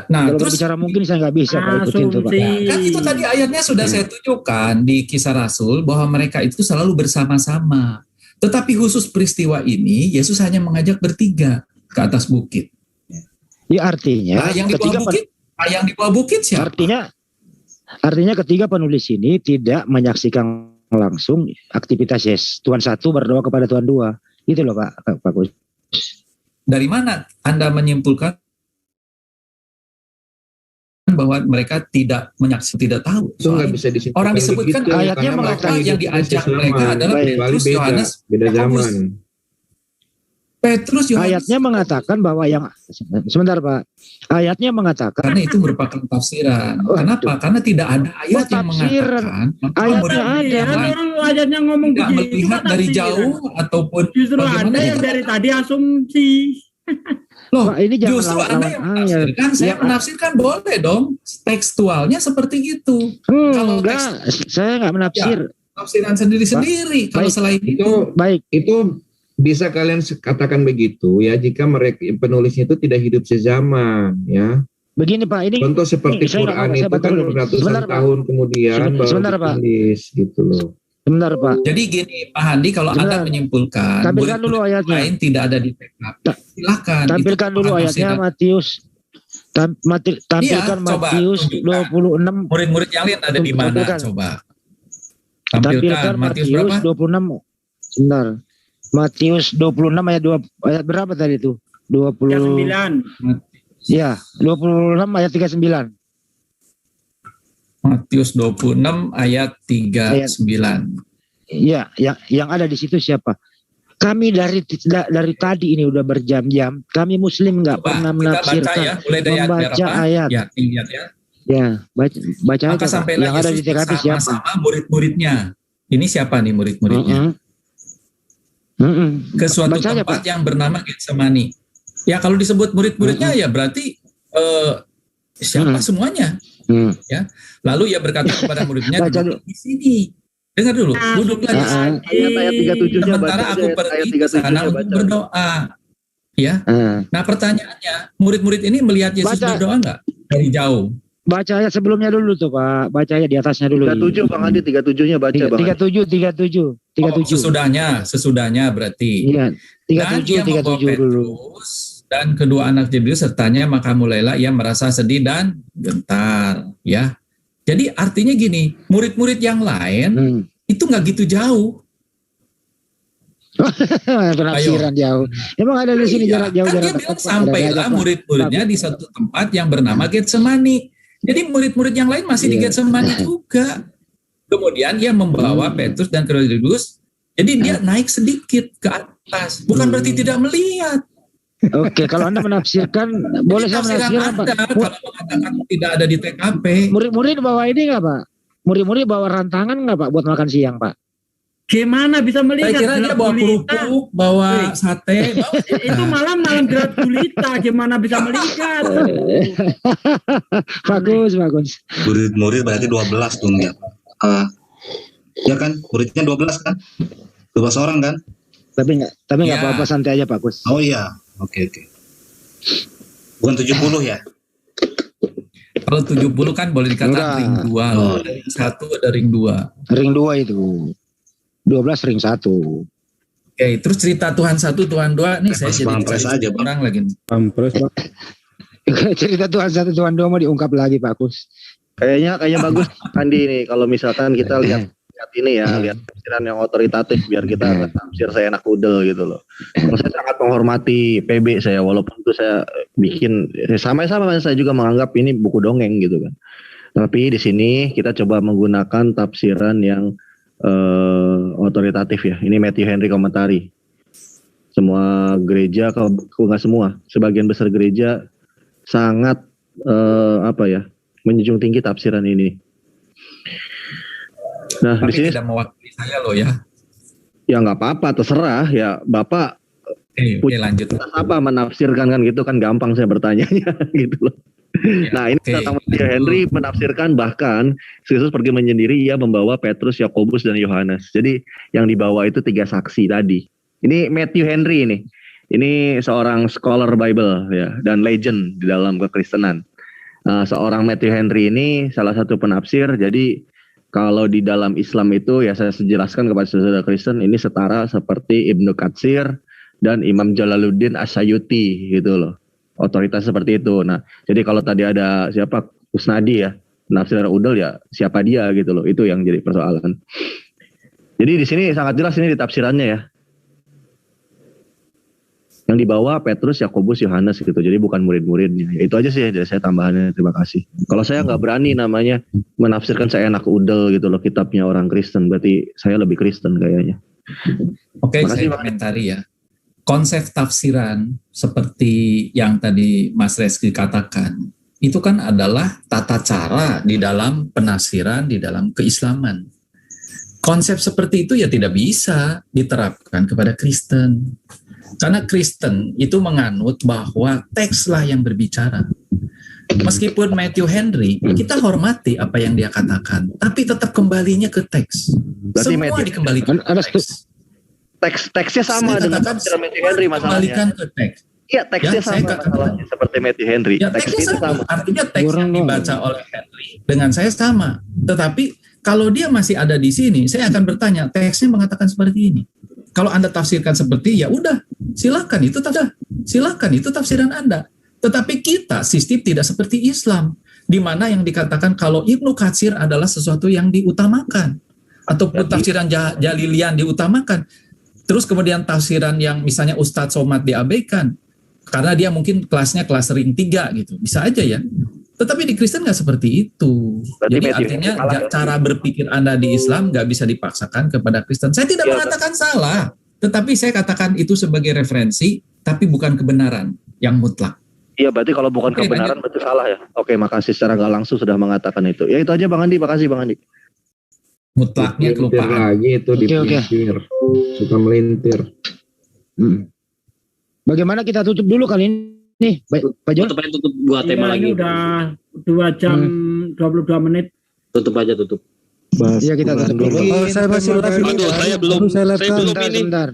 Nah, kalau terus bicara mungkin saya nggak bisa ikutin tuh Pak. Kan itu tadi ayatnya sudah saya tunjukkan di Kisah Rasul bahwa mereka itu selalu bersama-sama. Tetapi khusus peristiwa ini Yesus hanya mengajak bertiga ke atas bukit. Ya artinya yang di bawah bukit, yang di bawah bukit siapa? Artinya ketiga penulis ini tidak menyaksikan langsung aktivitas Tuhan satu berdoa kepada Tuhan dua. Itu loh Pak Kus. Dari mana Anda menyimpulkan bahwa mereka tidak menyaksikan, tidak tahu? Itu nggak bisa disimpulkan. Orang disebutkan begitu, ayatnya mengatakan yang diajak mereka adalah Petrus, Yohanes, beda zaman. Petrus, Yohanes. Ayatnya mengatakan bahwa yang sebentar Pak. Ayatnya mengatakan karena itu merupakan tafsiran. Kenapa? Karena tidak ada ayat yang mengatakan. Ayatnya ada. Orang ayatnya ngomong tidak melihat dari jauh ataupun justru ada yang dari tadi asumsi. Loh, Pak, ini justru Anda yang menafsirkan, saya menafsirkan boleh dong. Tekstualnya seperti itu. Kalau saya nggak menafsir. Ya, tafsiran sendiri-sendiri. Kalau selain itu, itu bisa kalian katakan begitu ya jika mereka penulisnya itu tidak hidup sezaman ya. Begini Pak, ini contoh seperti Quran itu kan ratusan tahun kemudian baru ditulis gitu loh. Sebentar Pak. Jadi gini Pak Handi, kalau Anda menyimpulkan tampilkan dulu ayatnya lain tidak ada di TKP, silakan. Tampilkan dulu ayatnya Matius. Tampilkan Matius 26. Murid-murid yang lain ada di mana? Coba. Tampilkan Matius 26. Sebentar. Matius 26 ayat berapa tadi itu? 39. Ya, 26 ayat 39. Matius 26 ayat 39. Iya, yang ada di situ siapa? Kami dari tadi ini udah berjam-jam, kami Muslim nggak pernah menafsirkan, membaca ayat. Ya, lihat ya. Ya, baca Maka aja. sampailah Yang ada di TKP siapa? Sama murid-muridnya. Ini siapa nih murid-muridnya? Ke suatu Baca tempat aja, yang bernama Getsemani. Ya kalau disebut murid-muridnya ya berarti siapa semuanya. Ya. Lalu ia berkata kepada muridnya, duduk di sini. Dengar dulu, duduklah di sini. Ayat 37-nya sementara aku pergi ke sana untuk berdoa. Ya. Nah pertanyaannya, murid-murid ini melihat Yesus berdoa enggak dari jauh? Baca ayat sebelumnya dulu tuh Pak. Baca ayat di atasnya dulu. 37 Bang Andi, 37-nya baca Bang. 37. Sesudahnya berarti. Iya, 37 dulu. Dan kedua anak Zebedius sertanya, maka mulailah ia merasa sedih dan gentar, ya. Jadi artinya gini, murid-murid yang lain itu nggak gitu jauh. Penafsiran jauh. Emang ada di sini jarak jauh. Dia bilang sampailah murid-muridnya di satu tempat yang bernama Getsemani. Jadi murid-murid yang lain masih di Getsemani juga. Kemudian ia membawa Petrus dan kedua Zebedius. Jadi dia naik sedikit ke atas. Bukan berarti tidak melihat. Oke, kalau Anda menafsirkan, boleh saya menafsirkan Pak? Kalau mengatakan tidak ada di TKP. Murid-murid bawa ini nggak Pak? Murid-murid bawa rantangan nggak Pak buat makan siang Pak? Gimana bisa melihat? Saya kira dia bawa kerupuk, bawa sate. Itu malam gelap gulita. Gimana bisa melihat? Bagus. Murid-murid berarti 12 tuh ya. Ya kan, muridnya 12 kan? 12 orang kan? Tapi nggak apa-apa, santai aja Pak Gus. Oh iya, oke. Bukan 70 ya? Kalau 70 kan boleh dikatakan ring 2 loh. Ada ring 1, ada ring 2. Ring 2 itu. 12 ring 1. Oke, terus cerita Tuhan 1, Tuhan 2 nih saya jadi aja orang lagi. Pampres Pak. Cerita Tuhan 1, Tuhan 2 mau diungkap lagi Pak Gus. Kayaknya bagus Andi nih kalau misalkan kita lihat ini ya, lihat tafsiran yang otoritatif biar kita tafsir saya enak udel gitu loh. Saya sangat menghormati PB saya, walaupun itu saya bikin sama-sama saya juga menganggap ini buku dongeng gitu kan. Tapi di sini kita coba menggunakan tafsiran yang otoritatif ya. Ini Matthew Henry komentari. Semua gereja, kalau nggak semua, sebagian besar gereja sangat menjunjung tinggi tafsiran ini. Nah, tapi di sini tidak mewakili saya loh ya. Ya nggak apa-apa, terserah ya Bapak. Lanjut. Apa menafsirkan kan gitu kan gampang saya bertanyanya gitu loh. Nah ini tentang Matthew Henry menafsirkan bahkan Yesus pergi menyendiri, ia membawa Petrus, Yakobus dan Yohanes. Jadi yang dibawa itu 3 saksi tadi. Ini Matthew Henry ini. Ini seorang scholar Bible ya dan legend di dalam kekristenan. Seorang Matthew Henry ini salah satu penafsir. Jadi kalau di dalam Islam itu ya saya jelaskan kepada saudara Kristen ini setara seperti Ibnu Katsir dan Imam Jalaluddin Asyayuti gitu loh. Otoritas seperti itu. Nah, jadi kalau tadi ada siapa Kusnadi ya, penafsir udel ya siapa dia gitu loh. Itu yang jadi persoalan. Jadi di sini sangat jelas ini di tafsirannya ya. Yang dibawa Petrus, Yakobus, Yohanes gitu. Jadi bukan murid-muridnya. Ya, itu aja sih dari saya tambahannya. Terima kasih. Kalau saya nggak berani namanya menafsirkan saya enak udel gitu loh kitabnya orang Kristen. Berarti saya lebih Kristen kayaknya. Oke, saya komentari ya. Konsep tafsiran seperti yang tadi Mas Reski katakan, itu kan adalah tata cara di dalam penafsiran, di dalam keislaman. Konsep seperti itu ya tidak bisa diterapkan kepada Kristen. Karena Kristen itu menganut bahwa tekslah yang berbicara. Meskipun Matthew Henry, kita hormati apa yang dia katakan, tapi tetap kembalinya ke teks. Berarti semua dikembalikan ke teks. Teksnya sama Saya dengan katakan tafsiran Matthew Henry masalahnya. kembalikan ke teks. Iya, teksnya Ya, saya sama katakan- masalahnya seperti Matthew Henry. Ya, Teksnya teksnya itu sama. sama. Artinya teks yang dibaca oleh Henry dengan saya sama. Tetapi kalau dia masih ada di sini, saya akan bertanya, teksnya mengatakan seperti ini. Kalau Anda tafsirkan seperti, ya udah, silakan itu tafsiran Anda. Tetapi kita sistem tidak seperti Islam, di mana yang dikatakan kalau Ibnu Katsir adalah sesuatu yang diutamakan, ataupun tafsiran Jalilian diutamakan. Terus kemudian tafsiran yang misalnya Ustadz Somad diabaikan, karena dia mungkin kelasnya kelas ring 3 gitu, bisa aja ya. Tetapi di Kristen nggak seperti itu. Berarti Jadi Matthew artinya Henry salah. cara berpikir Anda di Islam nggak bisa dipaksakan kepada Kristen. Saya tidak Ya, mengatakan salah, tetapi saya katakan itu sebagai referensi, tapi bukan kebenaran yang mutlak. Iya, berarti kalau bukan Oke, kebenaran lanjut. berarti salah ya. Oke, makasih secara nggak langsung sudah mengatakan itu. Ya itu aja Bang Andi, makasih Bang Andi. Mutlaknya Melintir kelupaan. lagi itu dipelintir. Suka melintir. Bagaimana kita tutup dulu kali ini, Pak John? Tutup aja, tutup 2 tema Iya, lagi. ini udah 2 jam 22 menit. Tutup aja, tutup. Iya, kita tutup dulu. Oh, saya masih live ini. Saya belum ini. Sebentar.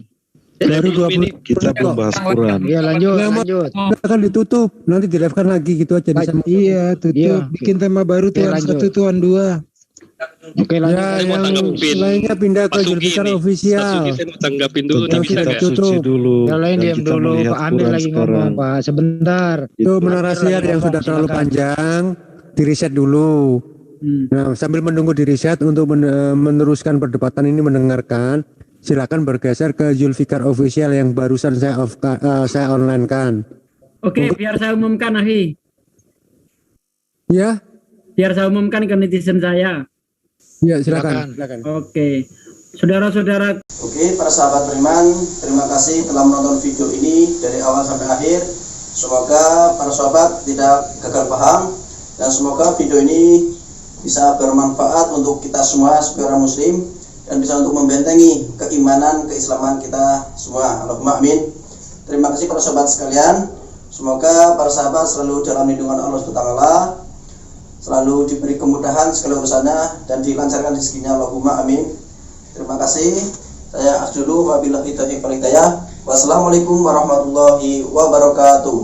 Baru 20 Kita belum bahas Quran. Iya, lanjut. Akan ditutup, nanti di live kan lagi gitu aja. Iya, tutup. Iya. Bikin tema baru Oke, Tuhan lanjut. 1, Tuhan 2. Oke, lanjut. Ya, Saya mau yang tanggapin lainnya pindah ke Pak Sugi Zulfikar nih. official. Pak Sugi saya mau tanggapin dulu nih, Yang bisa kita nggak? tutup. dulu. Yang lain dan diam kita dulu, melihat Pak Amir Quran lagi sekarang. ngomong, Pak. Sebentar. Itu menarasi Lagi yang ngomong, sudah terlalu silakan. panjang, di riset dulu. Nah, sambil menunggu di riset untuk meneruskan perdebatan ini mendengarkan, silakan bergeser ke Zulfikar official yang barusan saya online kan. Oke, biar saya umumkan, Akhi. Ya, Biar saya umumkan ke netizen saya. ya silakan. Oke. Saudara-saudara, Oke, para sahabat beriman, terima kasih telah menonton video ini dari awal sampai akhir. Semoga para sahabat tidak gagal paham dan semoga video ini bisa bermanfaat untuk kita semua sebagai orang muslim dan bisa untuk membentengi keimanan, keislaman kita semua. Allahumma amin. Terima kasih para sahabat sekalian. Semoga para sahabat selalu dalam lindungan Allah SWT, selalu diberi kemudahan segala urusannya dan dilancarkan rezekinya. Allahumma amin. Terima kasih. Saya akhir dulu, wabillahi taufiq wal hidayah. Wassalamualaikum warahmatullahi wabarakatuh.